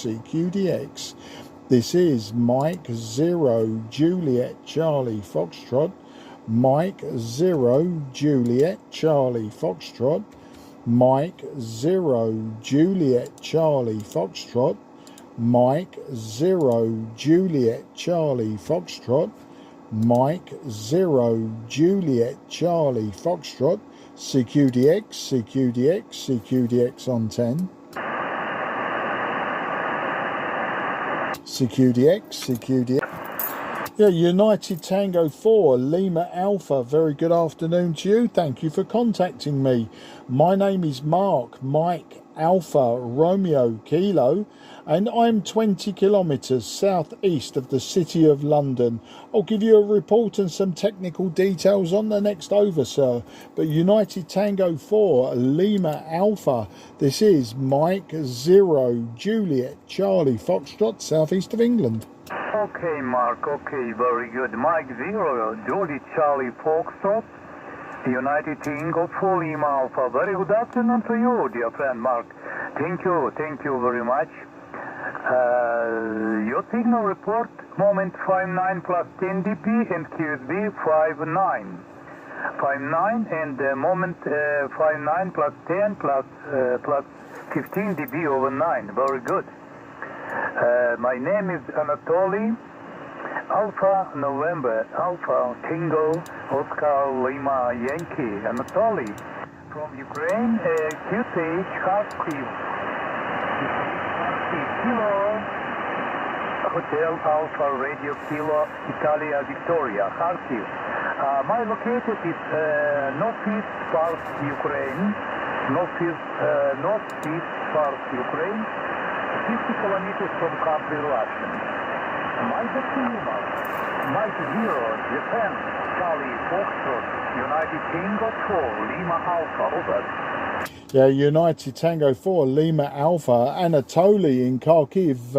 CQDX. This is Mike 0, Juliet, Charlie, Foxtrot. Mike 0, Juliet, Charlie, Foxtrot. Mike 0, Juliet, Charlie, Foxtrot. Mike 0, Juliet, Charlie, Foxtrot. Mike 0, Juliet, Charlie, Foxtrot. CQDX on 10. CQDX. Yeah, United Tango 4, Lima Alpha. Very good afternoon to you. Thank you for contacting me. My name is Mark, Mike Alpha Romeo Kilo, and I'm 20 kilometres southeast of the City of London. I'll give you a report and some technical details on the next over, sir. But United Tango 4, Lima Alpha. This is Mike 0, Juliet Charlie Foxtrot, southeast of England. Okay, Mark, okay, very good. Mike 0, Julie Charlie Foxtrot, United Tango 4 Lima Alpha. Very good afternoon to you, dear friend Mark. Thank you very much. Your signal report, moment 59 plus 10 dp and QSB 59. 59 and moment 59 plus 10 plus 15 dB over 9. Very good. My name is Anatoly, Alpha November, Alpha Tango, Oscar Lima Yankee, Anatoly, from Ukraine, QTH, Kharkiv, Kilo, Hotel Alpha Radio Kilo, Italia Victoria, Kharkiv. My located is northeast part Ukraine, northeast part Ukraine, 50 kilometers from country Russia. Mike 2, Mike 0, Japan, Charlie Foxtrot, United Tango 4, Lima Alpha, over. Yeah, United Tango 4, Lima Alpha, Anatoly in Kharkiv,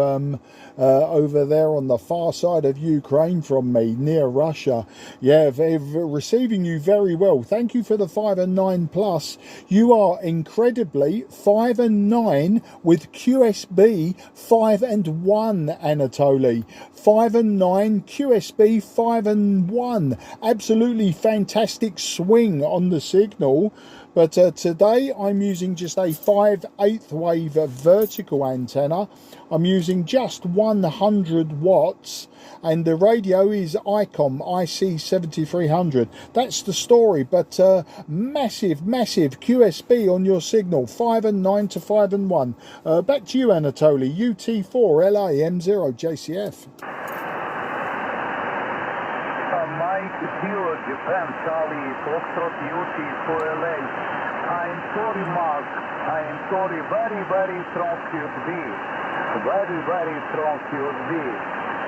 over there on the far side of Ukraine from me, near Russia. Yeah, they're receiving you very well. Thank you for the 5 and 9 plus. You are incredibly 5 and 9 with QSB 5 and 1, Anatoly. 5 and 9, QSB 5 and 1. Absolutely fantastic swing on the signal. But today I'm using just a 5/8 wave vertical antenna. I'm using just 100 watts and the radio is IC-7300. That's the story, but massive QSB on your signal, 5 and 9 to 5 and 1. Back to you, Anatoly, UT4 LA M0 JCF. Mike 0, Japan, Charlie Foxtrot, UT4LA. I'm sorry, Mark. I'm sorry. Very strong QSB. Very strong QSB.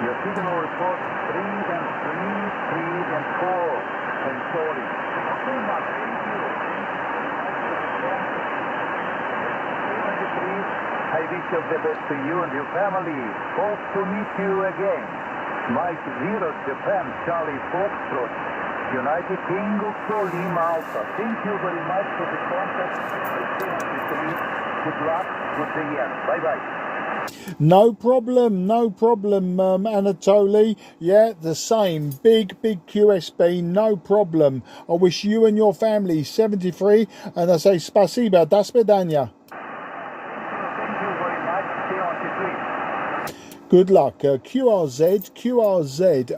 Your signal report 3 and 4. I'm sorry. Okay, Mark. Thank you. I wish all the best to you and your family. Hope to meet you again. Mike 0, Japan, Charlie Foxtrot, United Tango 4 Lima Alpha. Thank you very much for the contact. Good luck, good day. Bye-bye. No problem, Anatoly. Yeah, the same. Big QSB, no problem. I wish you and your family 73, and I say spasiba, das bedanya. Good luck. QRZ,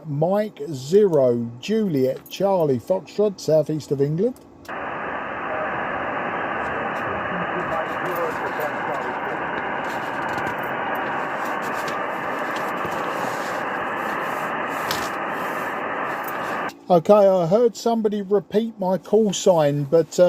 Mike 0, Juliet, Charlie Foxtrot, southeast of England. Okay, I heard somebody repeat my call sign, but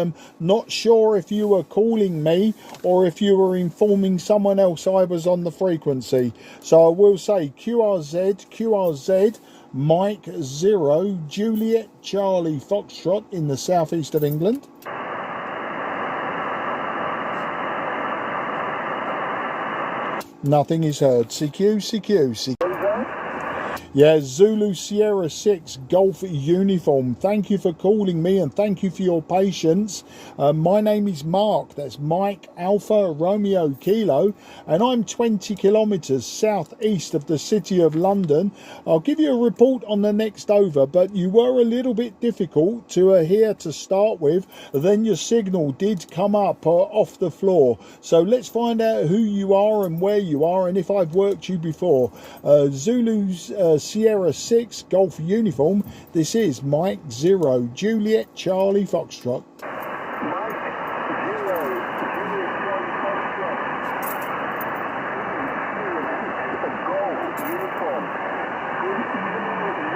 not sure if you were calling me or if you were informing someone else I was on the frequency. So I will say QRZ, Mike 0, Juliet, Charlie Foxtrot in the southeast of England. Nothing is heard. CQ. Yeah, Zulu Sierra 6 Golf Uniform. Thank you for calling me and thank you for your patience. My name is Mark. That's Mike Alpha Romeo Kilo. And I'm 20 kilometres southeast of the City of London. I'll give you a report on the next over, but you were a little bit difficult to hear to start with. Then your signal did come up off the floor. So let's find out who you are and where you are and if I've worked you before. Zulu's Sierra 6 Golf Uniform. This is Mike 0, Juliet Charlie Foxtrot. Mike 0, Juliet Charlie Foxtrot. Golf Uniform. Good evening,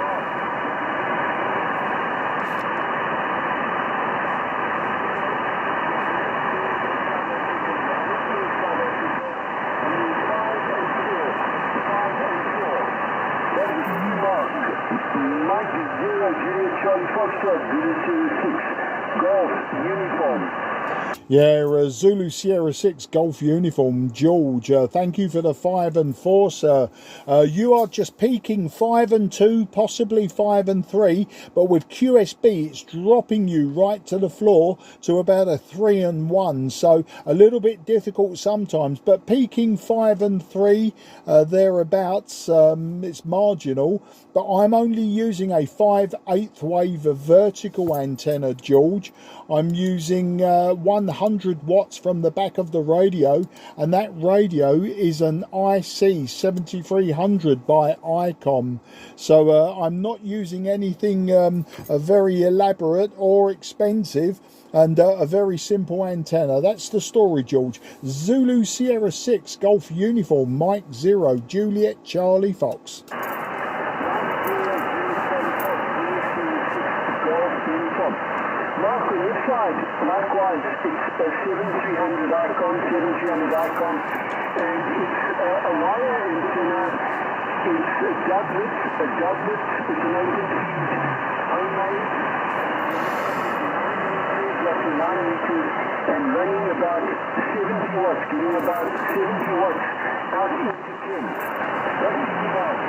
Mike 0, Juliet Charlie Foxtrot, Zulu 6, Golf, Uniform. Yeah, Zulu Sierra 6 Golf Uniform, George. Thank you for the 5 and 4, sir. You are just peaking 5 and 2, possibly 5 and 3, but with QSB, it's dropping you right to the floor to about a 3 and 1. So a little bit difficult sometimes, but peaking 5 and 3, thereabouts, it's marginal. But I'm only using a 5/8 wave vertical antenna, George. I'm using 100 watts from the back of the radio, and that radio is an IC-7300 by ICOM. So I'm not using anything very elaborate or expensive, and a very simple antenna. That's the story, George. Zulu Sierra 6 Golf Uniform, Mike 0 Juliet Charlie Fox. Mark, on this side, likewise, it's a 7300 icon, 7300 icon, and it's a wire antenna. It's a doublet, it's an open feed, homemade, 9 meters, and running about 70 watts, giving about 70 watts out into 10. What is it about?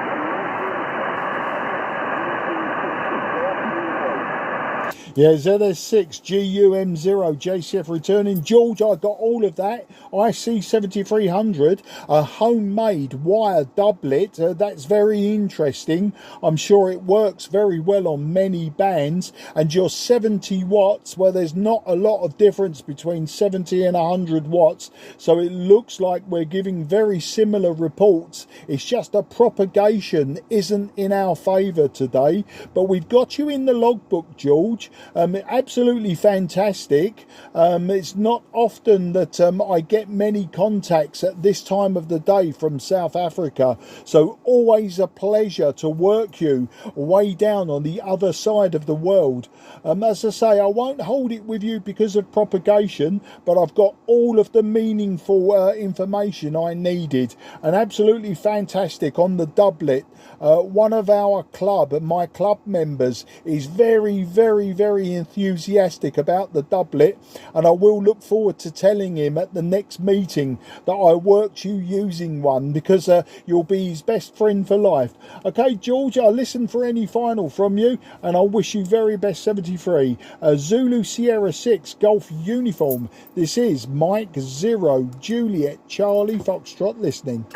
Yeah, ZS6 GUM0 JCF returning. George, I got all of that. IC-7300, a homemade wire doublet. That's very interesting. I'm sure it works very well on many bands. And your 70 watts, well, there's not a lot of difference between 70 and 100 watts. So it looks like we're giving very similar reports. It's just a propagation isn't in our favour today. But we've got you in the logbook, George. Absolutely fantastic. It's not often that I get many contacts at this time of the day from South Africa, so always a pleasure to work you way down on the other side of the world. As I say, I won't hold it with you because of propagation, but I've got all of the meaningful information I needed, and absolutely fantastic on the doublet. One of our club, my club members, is very enthusiastic about the doublet, and I will look forward to telling him at the next meeting that I worked you using one, because you'll be his best friend for life. Okay, George, I'll listen for any final from you, and I'll wish you very best 73. Zulu Sierra 6 Golf Uniform. This is Mike 0 Juliet Charlie Foxtrot listening.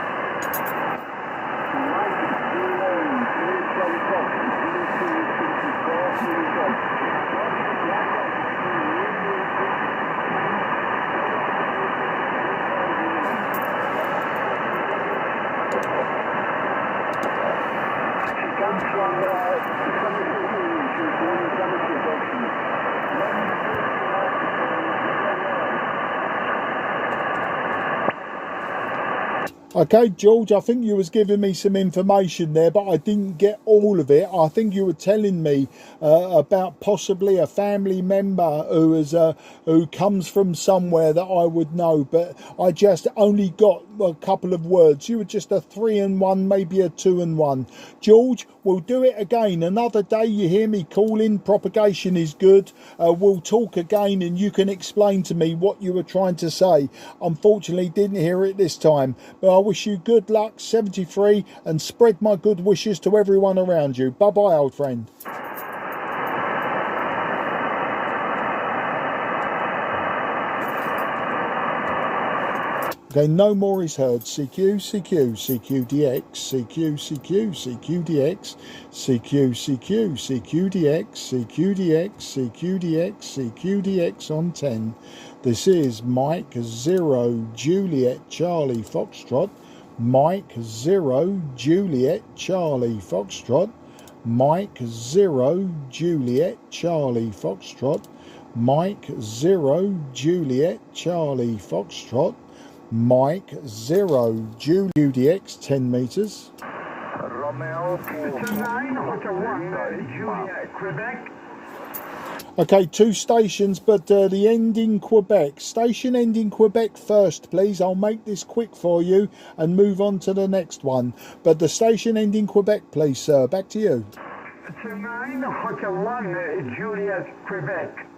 Okay, George, I think you was giving me some information there, but I didn't get all of it. I think you were telling me about possibly a family member who comes from somewhere that I would know, but I just only got a couple of words. You were just a 3 and 1, maybe a 2 and 1. George, we'll do it again another day. You hear me calling. Propagation is good. We'll talk again, and you can explain to me what you were trying to say. Unfortunately, didn't hear it this time, but I wish you good luck, 73, and spread my good wishes to everyone around you. Bye bye, old friend. Okay, no more is heard. CQ, CQDX, CQDX, CQDX on 10. This is Mike 0 Juliet Charlie Foxtrot, Mike 0 Juliet Charlie Foxtrot, Mike 0 Juliet Charlie Foxtrot, Mike 0 Juliet Charlie Foxtrot, Mike 0 QDX 10 meters. Romeo 9 Hotel 1 Juliet Quebec. Okay, 2 stations, but the end in Quebec. Station end in Quebec first, please. I'll make this quick for you and move on to the next one. But the station end in Quebec, please, sir. Back to you. It's a 9 Hotel 1, Juliet, Quebec.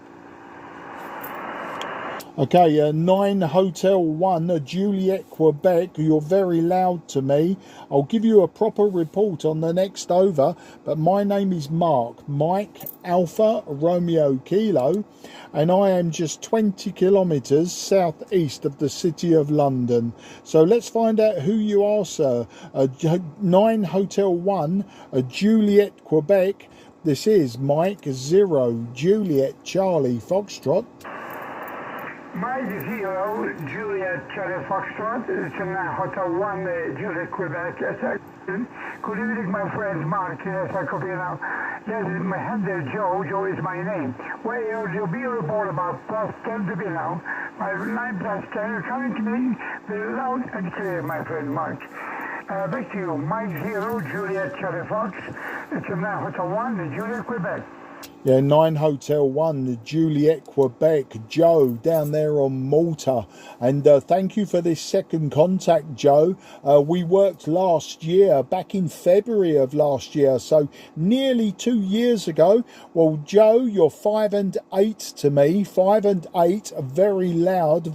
Okay, 9 Hotel 1, Juliet, Quebec. You're very loud to me. I'll give you a proper report on the next over, but my name is Mark, Mike Alpha Romeo Kilo, and I am just 20 kilometres southeast of the City of London. So let's find out who you are, sir. 9 Hotel 1, Juliet, Quebec. This is Mike 0, Juliet, Charlie, Foxtrot. Mike 0, Juliet, Charlie Foxtrot. It's in Hotel 1, Juliet, Quebec. Yes, sir. Good evening, my friend Mark. Yes, I copy now. Yes, my hand there, Joe. Joe is my name. Well, you'll be a report about plus 10 to be now. My 9 plus 10. You're coming to me very loud and clear, my friend Mark. Back to you. Mike 0, Juliet, Charlie Fox. It's in Hotel 1, Juliet, Quebec. Yeah, 9 Hotel 1, Juliet, Quebec. Joe down there on Malta. And thank you for this second contact, Joe. We worked last year, back in February of last year, so nearly 2 years ago. Well, Joe, you're 5 and 8 to me. 5 and 8, very loud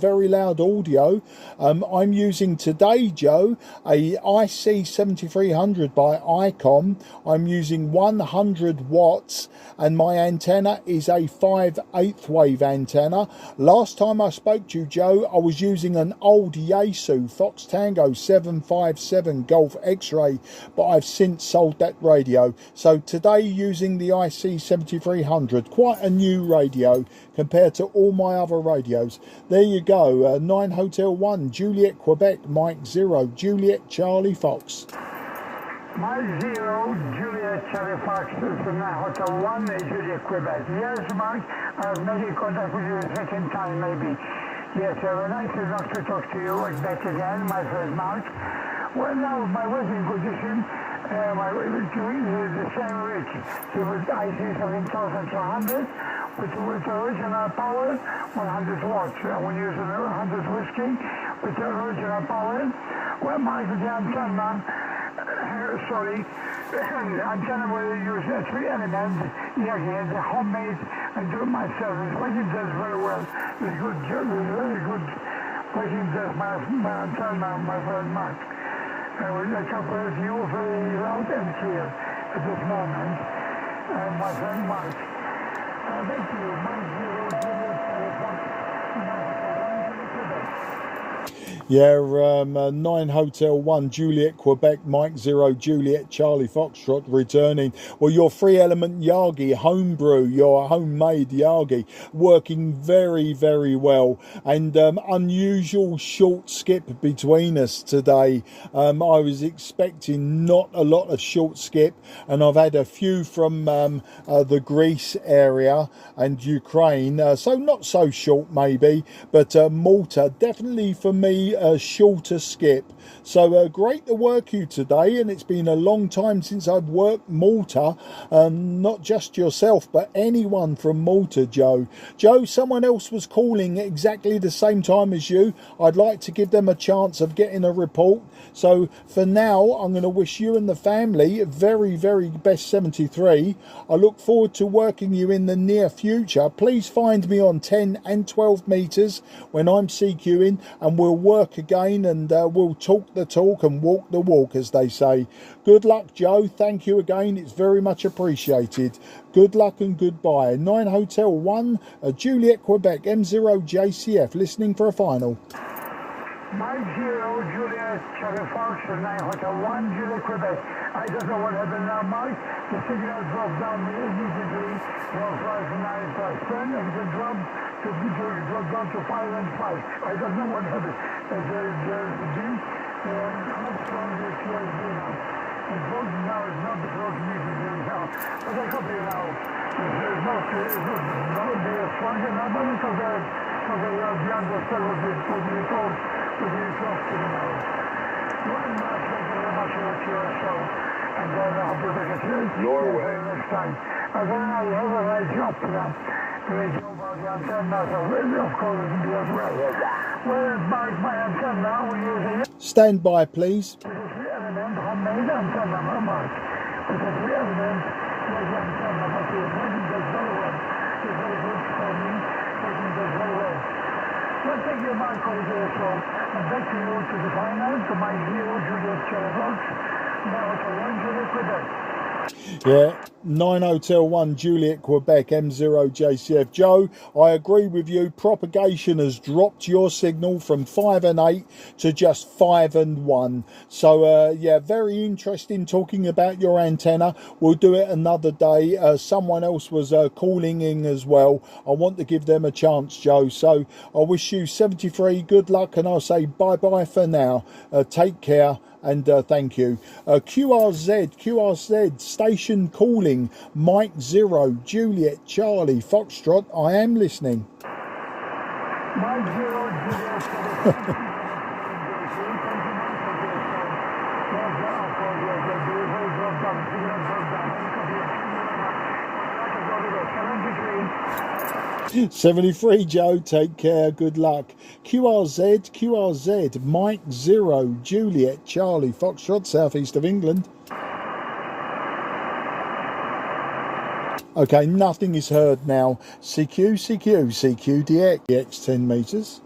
audio. I'm using today, Joe, a IC-7300 by ICOM. I'm using 100 watts, and my antenna is a 5/8 wave antenna. Last time I spoke to you, Joe, I was using an old Yaesu Fox Tango 757 Golf X-ray, but I've since sold that radio. So today using the IC-7300, quite a new radio compared to all my other radios. There you go, 9 Hotel 1, Juliet, Quebec, Mike 0, Juliet, Charlie Fox. Mike 0, Juliet, Charlie Fox, from Hotel 1, Juliet, Quebec. Yes, Mark, I've made contact with you a second time, maybe. Yes, nice enough to talk to you. It's back again, my friend Mark. Well, now, my working condition, my doing is the same rate. It was IC-7300, which was original power, 100 watts. When using 100 whiskey, with the original power. Well, Mark, the antenna, antenna will use 3 elements. Yeah, again, the homemade and do it myself. It's working just very well. It's good, very good. Working just my antenna, my friend Mark. I can praise you very loud and clear at this moment. My friend Mark. Thank you. Mike 0, Juliet, Telephone. Yeah, 9 Hotel 1, Juliet, Quebec, Mike 0, Juliet, Charlie Foxtrot returning. Well, your 3-element Yagi, homebrew, your homemade Yagi, working very, very well. And unusual short skip between us today. I was expecting not a lot of short skip, and I've had a few from the Greece area and Ukraine. So not so short maybe, but Malta, definitely for me, a shorter skip. So great to work you today, and it's been a long time since I've worked Malta. Not just yourself, but anyone from Malta, Joe. Joe, someone else was calling exactly the same time as you. I'd like to give them a chance of getting a report. So for now, I'm going to wish you and the family very, very best 73. I look forward to working you in the near future. Please find me on 10 and 12 metres when I'm CQing, and we'll work again, and we'll talk the talk and walk the walk, as they say. Good luck, Joe. Thank you again. It's very much appreciated. Good luck and goodbye. 9 Hotel 1, Juliet, Quebec, M0 JCF, listening for a final. Mike 0, Juliet, Charlie Fox, 9 Hotel 1, Juliet, Quebec. I don't know what happened now, Mike. The signal dropped down immediately from 5 9 plus 10, and it dropped down to 5 and 5. I don't know what happened. There's how strong is USB now? The vote now is not the vote immediately now. But I copy now. It's not be stronger now, but because you're beyond the service with you told. With you talk to me now. One more, thank you very much for your show. And then I'll be back at your way next time. And then I have a right job now. Radio about the antenna, so of course it can be as well. Well, my antenna, we use a... Stand by, please. With a 3-element homemade antenna, Mark. With a 3-element the antenna, but the imaging does very well. It's very good for me. Imaging does very well. Well, thank you, Mark, for this also. And back to you to the final, to my hero, Juliet Charles. Now for 1 Juliet Quebec. Yeah, 9 Hotel 1 Juliet Quebec M0 JCF. Joe, I agree with you. Propagation has dropped your signal from 5 and 8 to just 5 and 1. So yeah, very interesting talking about your antenna. We'll do it another day. Someone else was calling in as well. I want to give them a chance, Joe. So I wish you 73 good luck, and I'll say bye bye for now. Take care. And thank you. QRZ, station calling, Mike 0, Juliet, Charlie, Foxtrot, I am listening. Mike 0, Juliet, Charlie. 73 Joe, take care, good luck. QRZ, Mike 0, Juliet, Charlie, Foxtrot, southeast of England. Okay, nothing is heard now. CQDX 10 meters.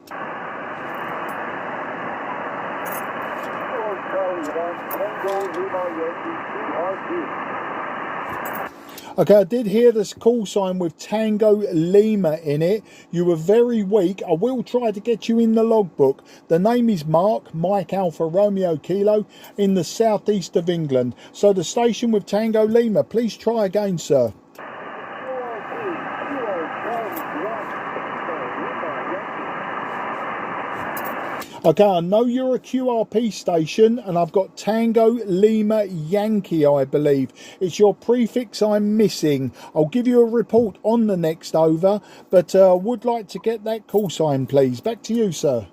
Okay, I did hear this call sign with Tango Lima in it. You were very weak. I will try to get you in the logbook. The name is Mark, Mike Alpha Romeo Kilo, in the southeast of England. So the station with Tango Lima, please try again, sir. Okay, I know you're a QRP station, and I've got Tango Lima Yankee, I believe. It's your prefix I'm missing. I'll give you a report on the next over, but would like to get that call sign, please. Back to you, sir.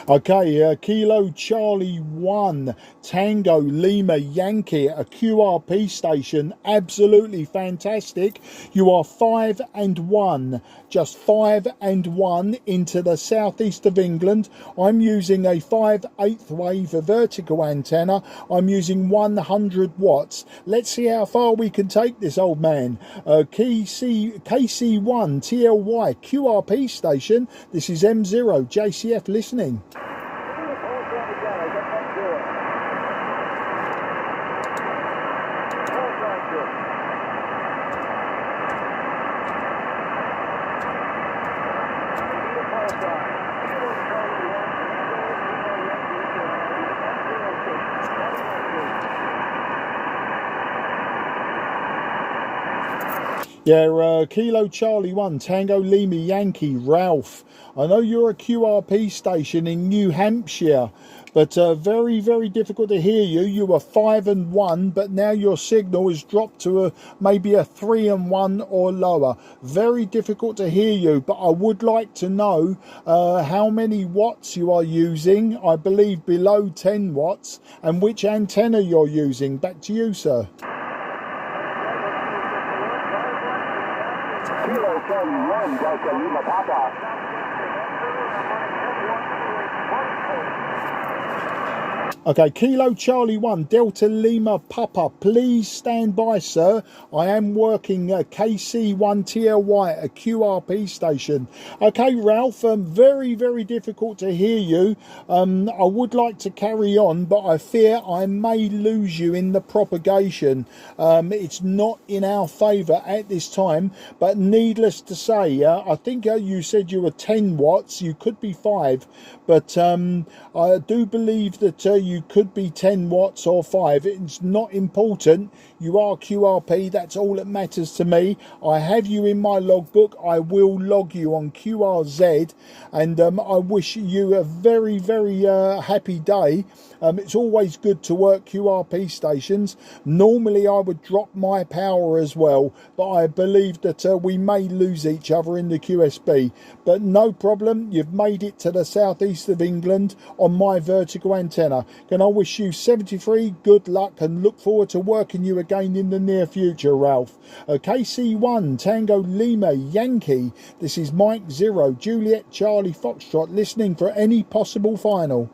Okay, Kilo Charlie 1, Tango Lima Yankee, a QRP station, absolutely fantastic. You are 5 and 1, just 5 and 1 into the southeast of England. I'm using a 5/8 wave vertical antenna. I'm using 100 watts. Let's see how far we can take this, old man. KC1 TLY QRP station. This is M0 JCF listening. Yeah, Kilo Charlie 1, Tango Lima Yankee, Ralph. I know you're a QRP station in New Hampshire, but very, very difficult to hear you. You were 5 and 1, but now your signal has dropped to maybe a 3 and 1 or lower. Very difficult to hear you, but I would like to know how many watts you are using. I believe below 10 watts, and which antenna you're using. Back to you, sir. Kilo Charlie 1, Delta Lima Papa. Okay, Kilo Charlie 1, Delta Lima Papa, please stand by, sir. I am working KC1TLY, a QRP station. Okay, Ralph, very, very difficult to hear you. I would like to carry on, but I fear I may lose you in the propagation. It's not in our favour at this time, but needless to say, I think you said you were 10 watts, you could be 5, but I do believe that you could be 10 watts or 5. It's not important. You are QRP. That's all that matters to me. I have you in my logbook. I will log you on QRZ, and I wish you a very, very happy day. It's always good to work QRP stations. Normally I would drop my power as well, but I believe that we may lose each other in the QSB. But no problem. You've made it to the southeast of England on my vertical antenna. Can I wish you 73 good luck and look forward to working you again in the near future, Ralph. KC1 Tango Lima Yankee. This is Mike 0 Juliet Charlie Foxtrot listening for any possible final.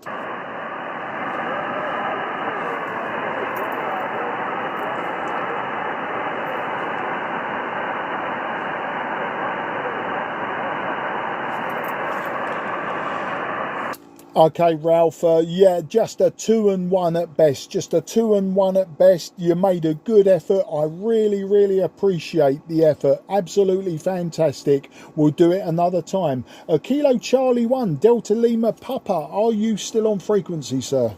Okay, Ralph, yeah, just a 2-1 at best. Just a 2-1 at best. You made a good effort. I really, really appreciate the effort. Absolutely fantastic. We'll do it another time. Kilo Charlie 1, Delta Lima Papa. Are you still on frequency, sir?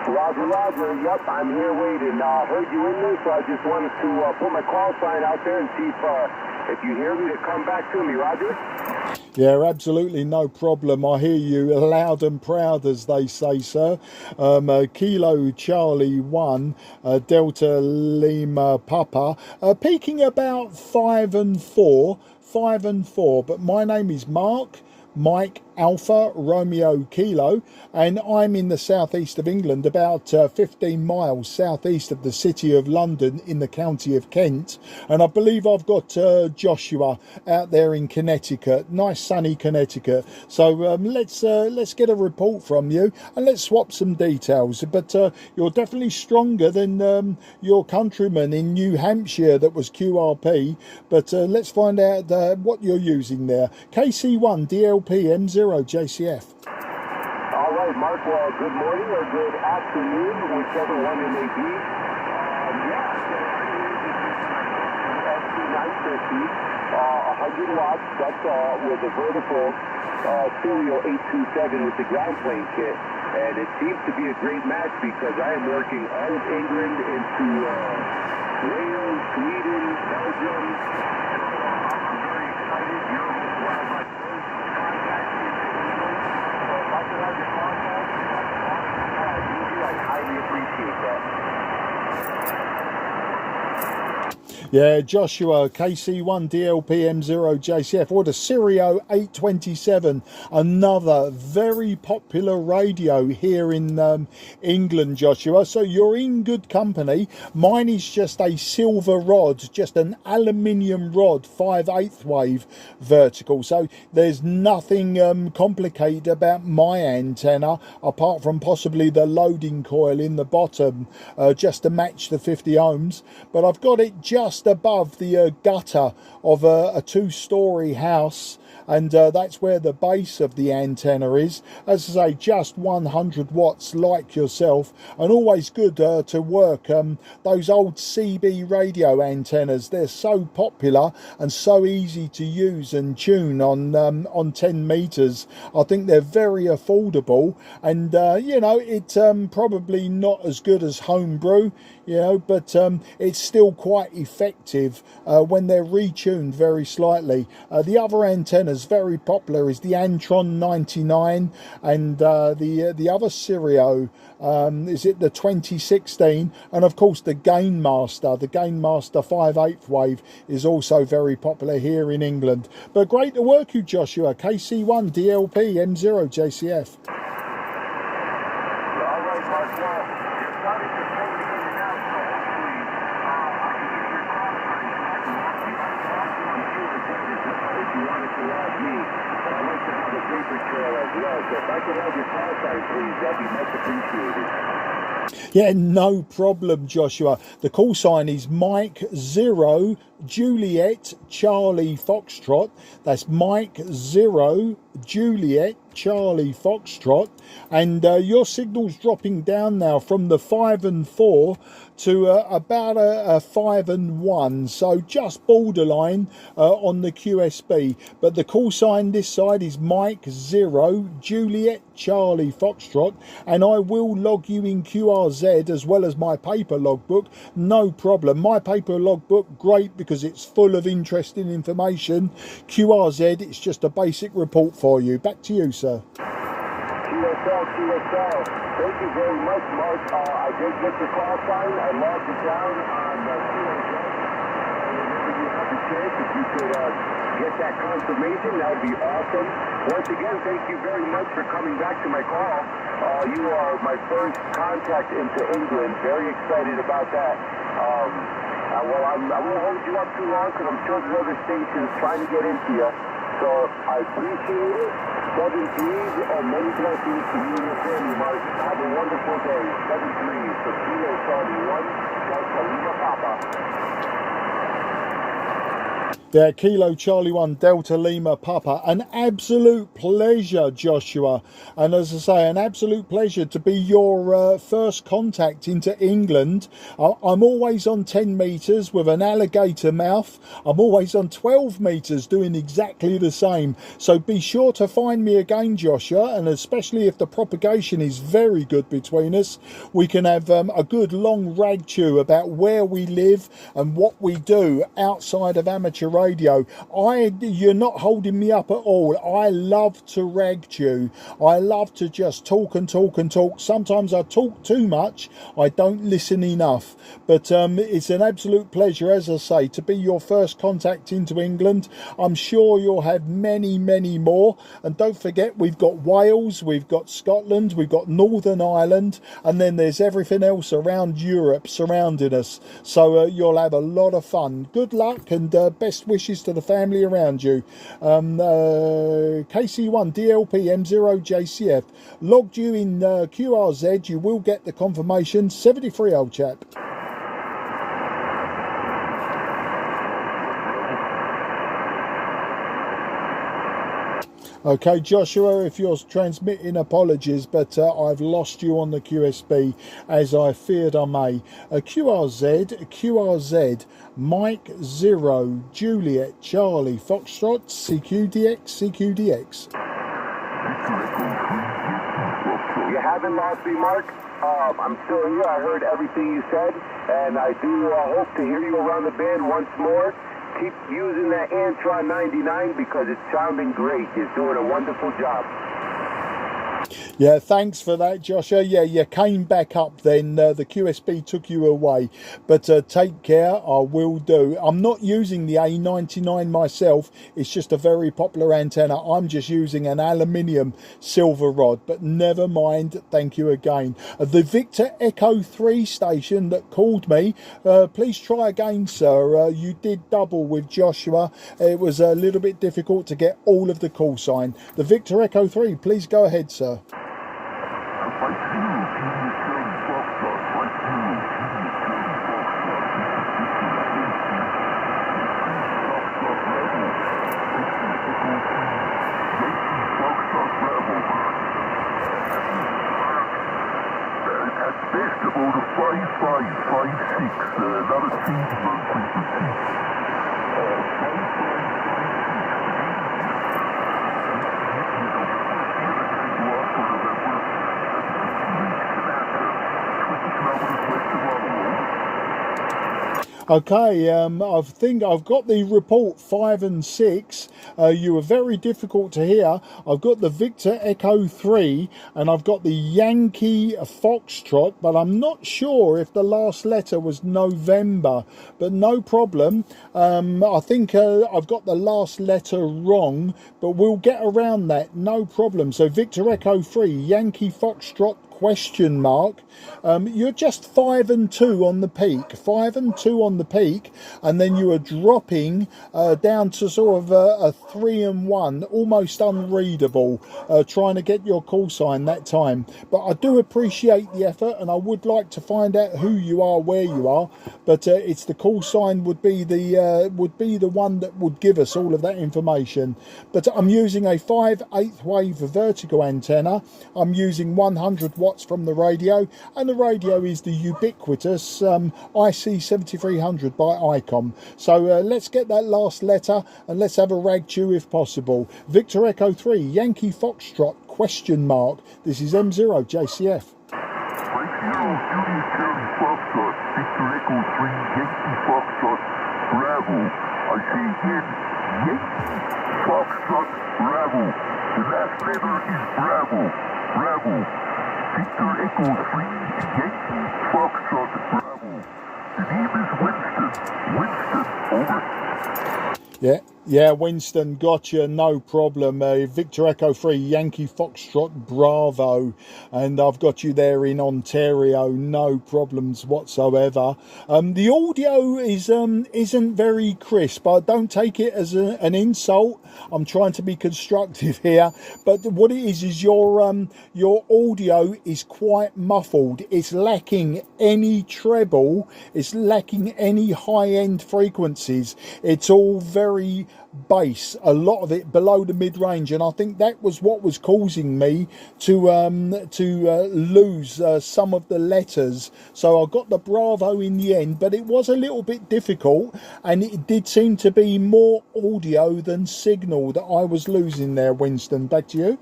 Roger, Roger. Yep, I'm here waiting. Heard you in there, so I just wanted to put my call sign out there and see if you hear me to come back to me, Roger. Yeah, absolutely no problem. I hear you loud and proud, as they say, sir. Kilo Charlie 1, Delta Lima Papa, peaking about 5 and 4, but my name is Mike Alpha Romeo Kilo, and I'm in the southeast of England, about 15 miles southeast of the city of London in the county of Kent. And I believe I've got Joshua out there in Connecticut, nice sunny Connecticut. So let's get a report from you and let's swap some details. But you're definitely stronger than your countryman in New Hampshire that was QRP. But let's find out what you're using there. KC1 DLP M0 JCF. All right, Mark. Well, good morning or good afternoon, whichever one it may be. SC950, 100 watts. That's with a vertical serial 827 with the ground plane kit, and it seems to be a great match because I am working all of England into Wales, Sweden, Belgium. I'm very excited. You're one of my first contacts. I highly appreciate that. Yeah, Joshua, KC1 DLP M0 JCF, or the Sirio 827, another very popular radio here in England, Joshua. So you're in good company. Mine is just a silver rod, just an aluminium rod, 5/8 wave vertical. So there's nothing complicated about my antenna, apart from possibly the loading coil in the bottom, just to match the 50 ohms. But I've got it just above the gutter of a 2-story house, and that's where the base of the antenna is. As I say, just 100 watts like yourself, and always good to work those old CB radio antennas. They're so popular and so easy to use and tune on 10 meters. I think they're very affordable, and you know, it's probably not as good as homebrew, you know, but it's still quite effective when they're retuned very slightly. The other antennas very popular is the Antron 99 and the other Sirio, is it the 2016, and of course the Gainmaster 5/8 wave is also very popular here in England. But great to work you, Joshua. KC1 DLP M0 JCF. Yeah, no problem, Joshua. The call sign is Mike 0 Juliet Charlie Foxtrot. That's Mike 0 Juliet Charlie Foxtrot, and your signal's dropping down now from the 5 and 4 to about a 5 and 1, so just borderline on the QSB. But the call sign this side is Mike 0 Juliet Charlie Foxtrot, and I will log you in QRZ as well as my paper logbook, no problem. My paper logbook, great, because it's full of interesting information. QRZ, it's just a basic report for you. Back to you, sir. QSL. Thank you very much, Mark. I did get your call sign. I logged it down on QSL. Whenever you have the chance, if you could get that confirmation, that would be awesome. Once again, thank you very much for coming back to my call. You are my first contact into England. Very excited about that. Well, I won't hold you up too long because I'm sure there's other stations trying to get into you. So I appreciate it. 7 threes and many blessings to you and your family, Mark. Have a wonderful day. 7 threes for Kilo Charlie 1, Delta Lima Papa. Yeah, Kilo Charlie 1 Delta Lima Papa. An absolute pleasure, Joshua. And as I say, an absolute pleasure to be your first contact into England. I'm always on 10 metres with an alligator mouth. I'm always on 12 metres doing exactly the same. So be sure to find me again, Joshua. And especially if the propagation is very good between us, we can have a good long rag chew about where we live and what we do outside of amateur radio. You're not holding me up at all. I love to rag chew. I love to just talk and talk and talk. Sometimes I talk too much. I don't listen enough. But it's an absolute pleasure, as I say, to be your first contact into England. I'm sure you'll have many, many more. And don't forget, we've got Wales, we've got Scotland, we've got Northern Ireland, and then there's everything else around Europe surrounding us. So you'll have a lot of fun. Good luck and best wishes to the family around you. KC1 DLP M0 JCF logged you in QRZ. You will get the confirmation. 73 old chap. Okay, Joshua, if you're transmitting, apologies, but I've lost you on the QSB, as I feared I may. QRZ, Mike 0, Juliet, Charlie, Foxtrot, CQDX. You haven't lost me, Mark. I'm still here. I heard everything you said, and I do hope to hear you around the band once more. Keep using that Antron 99 because it's sounding great. You're doing a wonderful job. Yeah, thanks for that, Joshua. Yeah, you came back up then. The QSB took you away. But take care, I will do. I'm not using the A99 myself. It's just a very popular antenna. I'm just using an aluminium silver rod. But never mind, thank you again. The Victor Echo 3 station that called me, please try again, sir. You did double with Joshua. It was a little bit difficult to get all of the call sign. The Victor Echo 3, please go ahead, sir. Okay, I think I've got the report 5 and 6. You were very difficult to hear. I've got the Victor Echo 3 and I've got the Yankee Foxtrot, but I'm not sure if the last letter was November, but no problem. I think I've got the last letter wrong, but we'll get around that, no problem. So Victor Echo 3, Yankee Foxtrot, question mark. You're just 5 and 2 on the peak, 5 and 2 on the peak, and then you are dropping down to sort of a 3 and 1, almost unreadable, trying to get your call sign that time. But I do appreciate the effort, and I would like to find out who you are, where you are, but it's the call sign would be the one that would give us all of that information. But I'm using a 5/8 wave vertical antenna. I'm using 100 watts from the radio, and the radio is the ubiquitous IC-7300 by ICOM. So let's get that last letter and let's have a rag chew if possible. Victor Echo 3, Yankee Foxtrot, question mark. This is M0 JCF. Mike 0, Juliet Charlie Foxtrot, Victor Echo 3, Yankee Foxtrot, Bravo. I say again, Yankee Foxtrot, Bravo. The last letter is Bravo. Bravo. Victor Echo 3, Yankee Foxtrot, Bravo. The name is Winston. Winston, over. Yeah, Yeah, Winston, gotcha, no problem. Victor Echo 3, Yankee Foxtrot Bravo, and I've got you there in Ontario, no problems whatsoever. The audio isn't very crisp. I don't take it as an insult. I'm trying to be constructive here, but what it is your audio is quite muffled. It's lacking any treble. It's lacking any high-end frequencies. It's all very bass, a lot of it below the mid-range, and I think that was what was causing me to lose some of the letters. So I got the Bravo in the end, but it was a little bit difficult, and it did seem to be more audio than signal that I was losing there. Winston, back to you.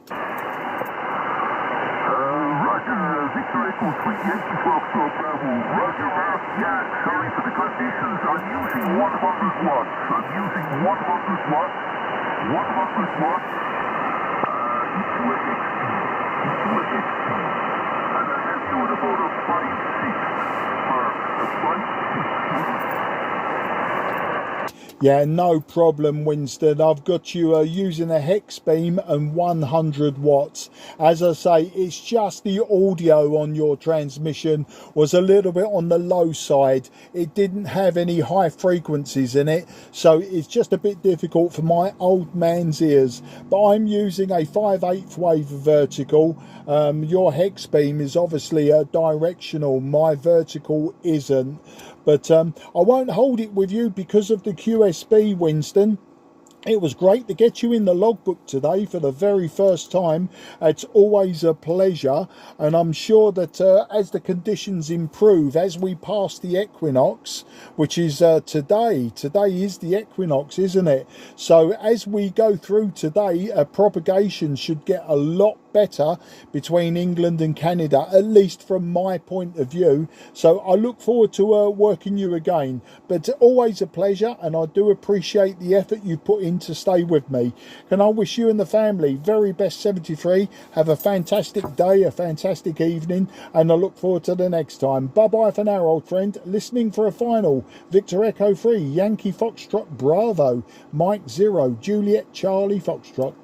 Roger, Victor Echo 3, Yankee Foxtrot Bravo. Roger that. Yeah, sorry for the conditions. I'm using 100 watts. 100 watts. 100 watts. EQX. And I have you at about a 5.6. A 5.6. Yeah, no problem, Winston. I've got you using a hex beam and 100 watts. As I say, it's just the audio on your transmission was a little bit on the low side. It didn't have any high frequencies in it, so it's just a bit difficult for my old man's ears. But I'm using a 5/8 wave vertical. Your hex beam is obviously directional. My vertical isn't. But I won't hold it with you because of the QSB, Winston. It was great to get you in the logbook today for the very first time. It's always a pleasure, and I'm sure that as the conditions improve, as we pass the equinox, which is today is the equinox, isn't it? So as we go through today, propagation should get a lot better between England and Canada, at least from my point of view. So I look forward to working you again, but always a pleasure, and I do appreciate the effort you put in to stay with me. Can I wish you and the family very best 73. Have a fantastic day, a fantastic evening, and I look forward to the next time. Bye bye for now, old friend. Listening for a final. Victor Echo 3, Yankee Foxtrot Bravo, Mike 0, Juliet Charlie Foxtrot.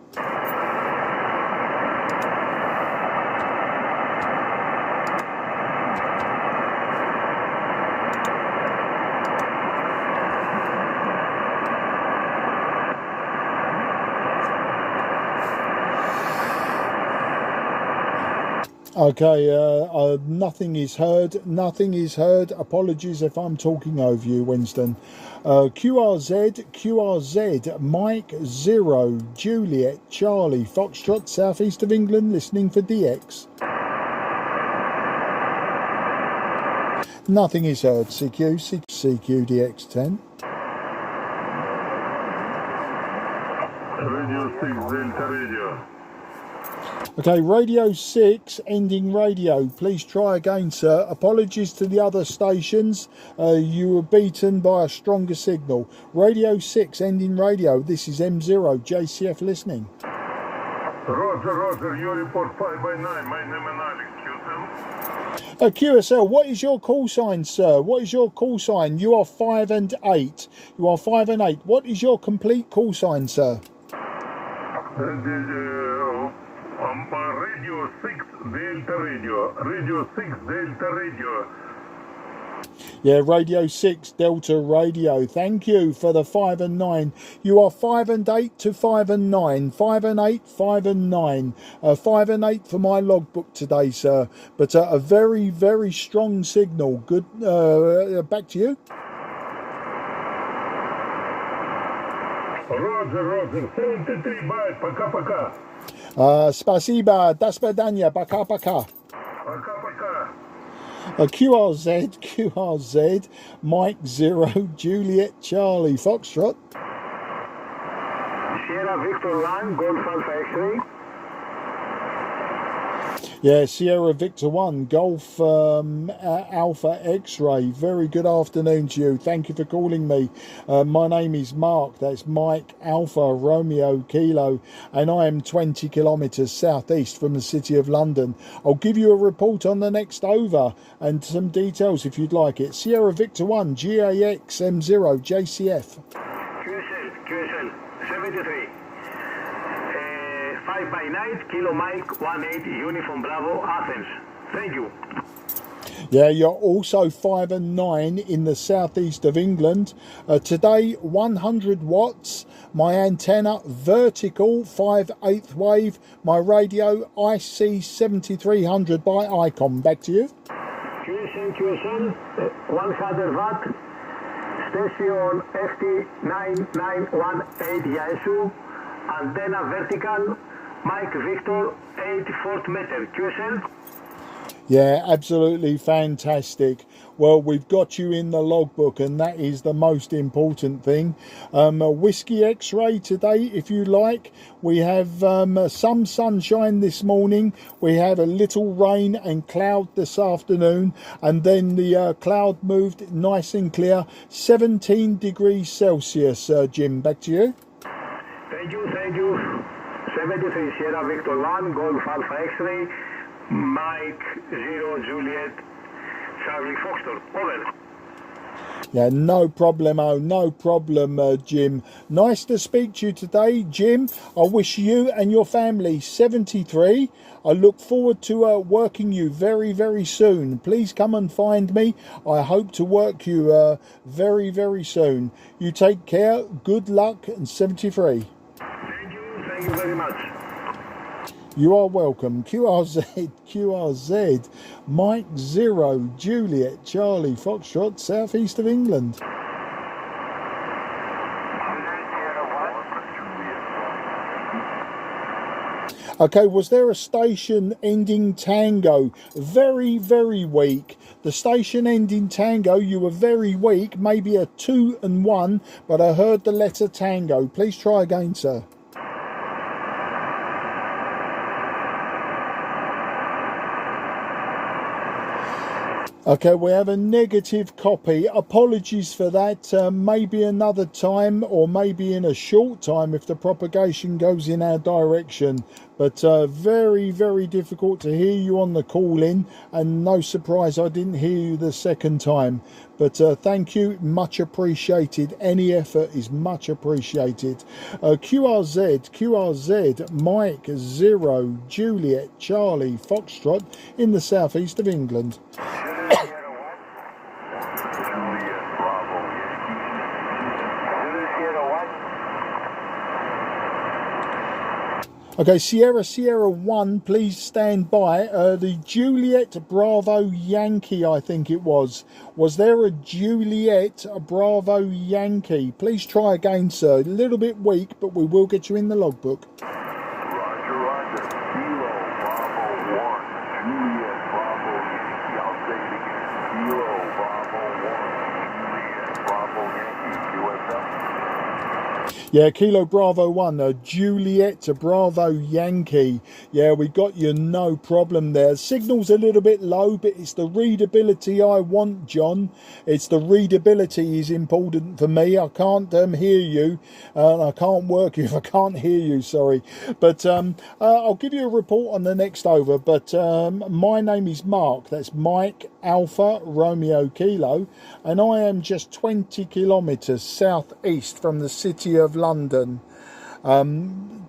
Okay, nothing is heard. Apologies if I'm talking over you, Winston. QRZ, Mike 0, Juliet, Charlie, Foxtrot, southeast of England, listening for DX. Nothing is heard. CQDX 10. Radio 6, Delta Radio. Okay, Radio 6, ending radio. Please try again, sir. Apologies to the other stations. You were beaten by a stronger signal. Radio 6, ending radio. This is M0, JCF listening. Roger, you report 5 by 9. My name is Alex, QSL. QSL, what is your call sign, sir? What is your call sign? You are 5 and 8. You are 5 and 8. What is your complete call sign, sir? Radio 6 Delta Radio. Radio 6 Delta Radio. Yeah, Radio 6 Delta Radio. Thank you for the 5 and 9. You are 5 and 8 to 5 and 9. 5 and 8, 5 and 9. 5 and 8 for my logbook today, sir. But a very, very strong signal. Good. Back to you. Roger. 73 byte. Пока-пока. Спасибо. До свидания. Пока-пока. Пока-пока. QRZ, Mike 0, Juliet Charlie Foxtrot. Sierra Victor 1, Golf Alpha X-ray. Yeah, Sierra Victor 1, Golf Alpha X-ray. Very good afternoon to you. Thank you for calling me. My name is Mark. That's Mike Alpha Romeo Kilo, and I am 20 kilometres southeast from the City of London. I'll give you a report on the next over and some details if you'd like it. Sierra Victor 1, GAX M0 JCF. QSL. 5 by night, Kilo Mike 18 Uniform Bravo Athens. Thank you. Yeah, you're also 5 and 9 in the southeast of England. Today, 100 watts. My antenna vertical 5/8 wave. My radio IC-7300 by Icon. Back to you. QSN 100 watt. Station FT9918 Yaesu. Antenna vertical. Mike Victor 84 meter. QSN. Yeah, absolutely fantastic. Well, we've got you in the logbook, and that is the most important thing. A Whiskey X-ray today, if you like. We have some sunshine this morning. We have a little rain and cloud this afternoon, and then the cloud moved nice and clear. 17 degrees Celsius. Jim, back to you. Thank you, thank you. 73 Sierra Victor 1, Golf Alpha X-ray. Mike 0 Juliet Charlie Foxtrot. Over. Yeah, no problemo, no problem, Jim. Nice to speak to you today, Jim. I wish you and your family 73. I look forward to working you very, very soon. Please come and find me. I hope to work you very, very soon. You take care. Good luck, and 73. Thank you very much. You are welcome. QRZ, Mike 0, Juliet, Charlie, Foxtrot, southeast of England. Okay, was there a station ending Tango? Very, very weak. The station ending Tango, you were very weak, maybe a 2 and 1, but I heard the letter Tango. Please try again, sir. Okay, we have a negative copy. Apologies for that. Maybe another time, or maybe in a short time if the propagation goes in our direction. But very, very difficult to hear you on the call-in, and no surprise I didn't hear you the second time. But thank you, much appreciated. Any effort is much appreciated. QRZ, Mike 0, Juliet, Charlie, Foxtrot in the southeast of England. Okay, Sierra 1, please stand by. The Juliet Bravo Yankee, I think it was. Was there a Juliet Bravo Yankee? Please try again, sir. A little bit weak, but we will get you in the logbook. Roger, roger. Kilo Bravo 1, Juliet Bravo Yankee. I'll say it again. Kilo Bravo 1, Juliet Bravo Yankee. QSL. Yeah, Kilo Bravo 1, Juliet Bravo Yankee. Yeah, we got you, no problem there. Signal's a little bit low, but it's the readability I want, John. It's the readability is important for me. I can't hear you, and I can't work you if I can't hear you, sorry. But I'll give you a report on the next over. But my name is Mark. That's Mike Alpha Romeo Kilo, and I am just 20 kilometres southeast from the city of London, 15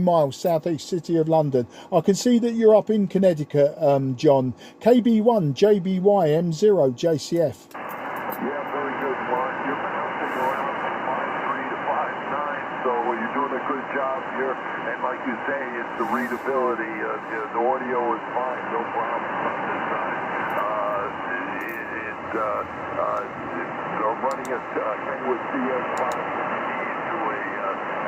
miles southeast city of London. I can see that you're up in Connecticut, John. KB1 JBY M0 JCF. Yeah, very good, Mark. You're bouncing around from 5.3 to 5.9, so you're doing a good job here. And like you say, it's the readability. The audio is fine, no problems on this side. Running a Kenwood CS5 to a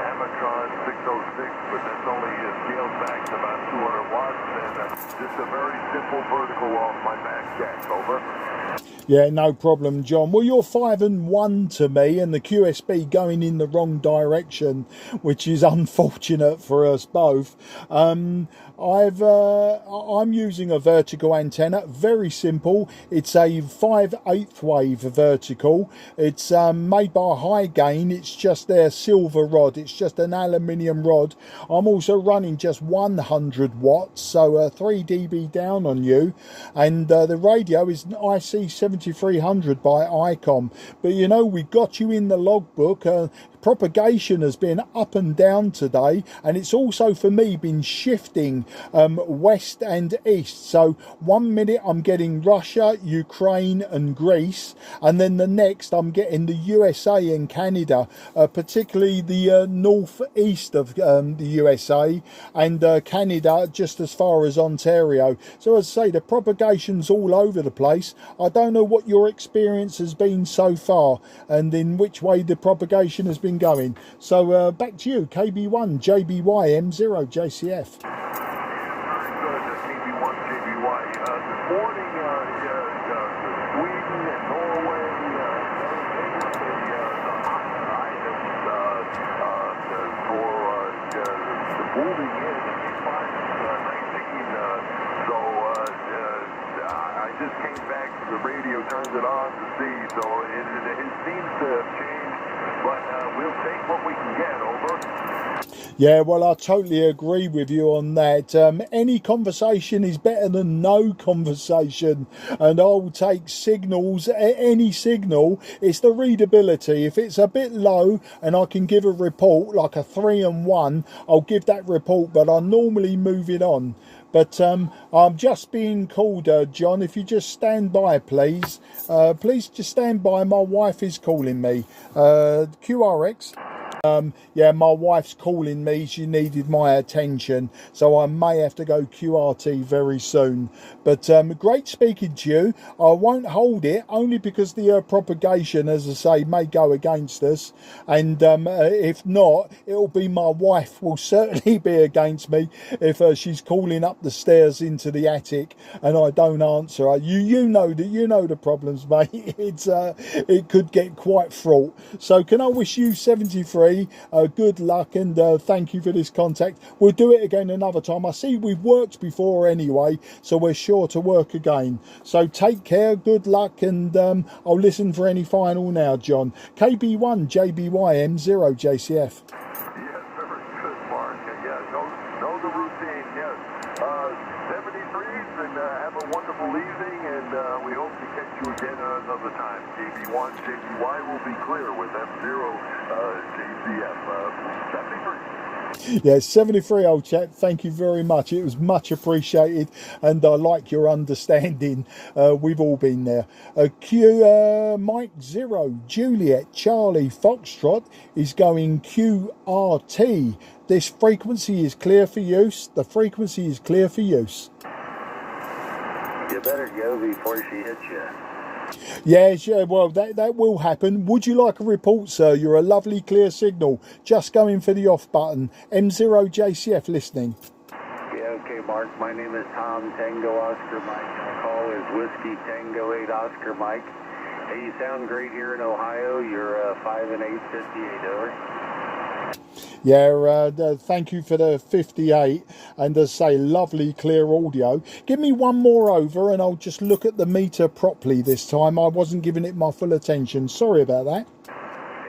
Amatron 606, but that's only scaled back to about 200 watts, and just a very simple vertical off my back jack. Over. Yeah, no problem, John. Well, you're 5 and 1 to me, and the QSB going in the wrong direction, which is unfortunate for us both. I'm using a vertical antenna, very simple. It's a 5/8 wave vertical. It's made by High Gain. It's just their silver rod. It's just an aluminium rod. I'm also running just 100 watts, so 3 dB down on you. And the radio is an IC-7300 by Icon. But you know, we got you in the logbook. propagation has been up and down today, and it's also for me been shifting west and east. So 1 minute I'm getting Russia, Ukraine and Greece, and then the next I'm getting the USA and Canada, particularly the northeast of the USA and Canada just as far as Ontario. So as I say, the propagation's all over the place. I don't know what your experience has been so far and in which way the propagation has been going. So back to you, KB1 JBY M0 JCF. KB1 JBY. This morning, Sweden and Norway, for the moving in I just came back, the radio turned it on to see, so it seems to have changed, but we'll take what we can get, over. Yeah, well, I totally agree with you on that. Any conversation is better than no conversation, and I'll take signals, any signal. It's the readability. If it's a bit low and I can give a report, like a 3 and 1, I'll give that report, but I normally move it on. But I'm just being called, John. If you just stand by, please. Please just stand by. My wife is calling me. QRX. Yeah, my wife's calling me. She needed my attention, so I may have to go QRT very soon. But great speaking to you. I won't hold it, only because the propagation, as I say, may go against us. And if not, it'll be my wife will certainly be against me if she's calling up the stairs into the attic and I don't answer her. You know the problems, mate. It could get quite fraught. So can I wish you 73 good luck, and thank you for this contact. We'll do it again another time. I see we've worked before anyway, so we're sure to work again. So take care, good luck, and I'll listen for any final now, John. KB1 JBY M0 JCF. Yes, sir. Good, Mark. Yeah, know the routine, yes. 73s, and have a wonderful evening, and we hope to catch you again another time. KB1 JBY will be clear with M0 JCF. 73. Yeah, 73, old chap. Thank you very much. It was much appreciated, and I like your understanding. We've all been there. Mike 0 Juliet Charlie Foxtrot is going QRT. This frequency is clear for use. The frequency is clear for use. You better go before she hits you. Yes, yeah, well, that will happen. Would you like a report, sir? You're a lovely clear signal. Just going for the off button. M0 JCF listening. Yeah, okay, Mark. My name is Tom Tango Oscar Mike. My call is Whiskey Tango 8 Oscar Mike. Hey, you sound great here in Ohio. You're 5 and 8, 58, over. Yeah, thank you for the 58, and as I say, lovely clear audio. Give me one more over and I'll just look at the meter properly this time. I wasn't giving it my full attention. Sorry about that. Hey,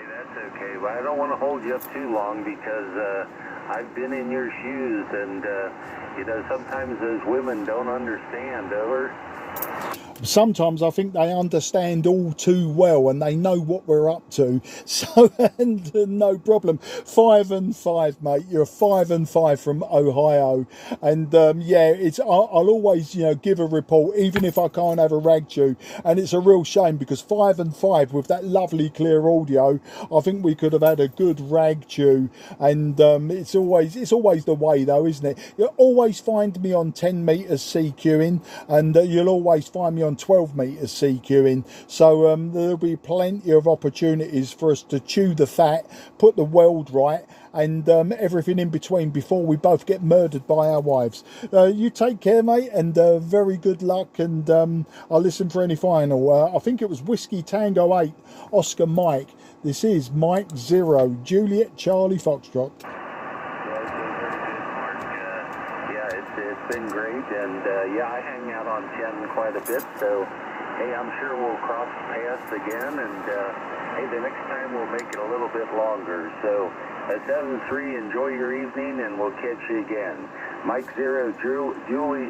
that's okay, but I don't want to hold you up too long because I've been in your shoes, and you know, sometimes those women don't understand, over. Sometimes I think they understand all too well and they know what we're up to. So, and no problem. 5 and 5, mate. You're 5 and 5 from Ohio. And yeah, I'll always, you know, give a report, even if I can't have a rag chew. And it's a real shame because 5 and 5 with that lovely clear audio, I think we could have had a good rag chew. And it's always the way though, isn't it? You'll always find me on 10 meters CQing, and you'll always find me on 12 meters CQing. So there'll be plenty of opportunities for us to chew the fat, put the weld right, and everything in between before we both get murdered by our wives. You take care, mate, and very good luck, and I'll listen for any final. I think it was Whiskey Tango 8 Oscar Mike. This is Mike 0 Juliet Charlie Foxtrot. It's been great, and yeah, I hang out on 10 quite a bit, so hey, I'm sure we'll cross paths again, and hey, the next time we'll make it a little bit longer. So 7-3, enjoy your evening, and we'll catch you again. Mike 0 Julie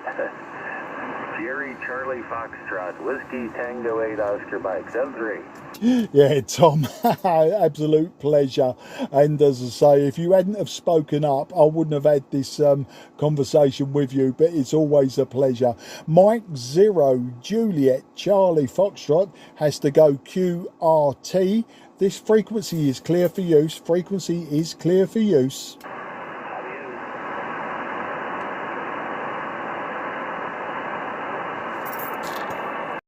Jerry Charlie Foxtrot, Whiskey Tango 8 Oscar Mike, 73. Yeah, Tom, absolute pleasure. And as I say, if you hadn't have spoken up, I wouldn't have had this conversation with you, but it's always a pleasure. Mike 0 Juliet Charlie Foxtrot has to go QRT. This frequency is clear for use. Frequency is clear for use.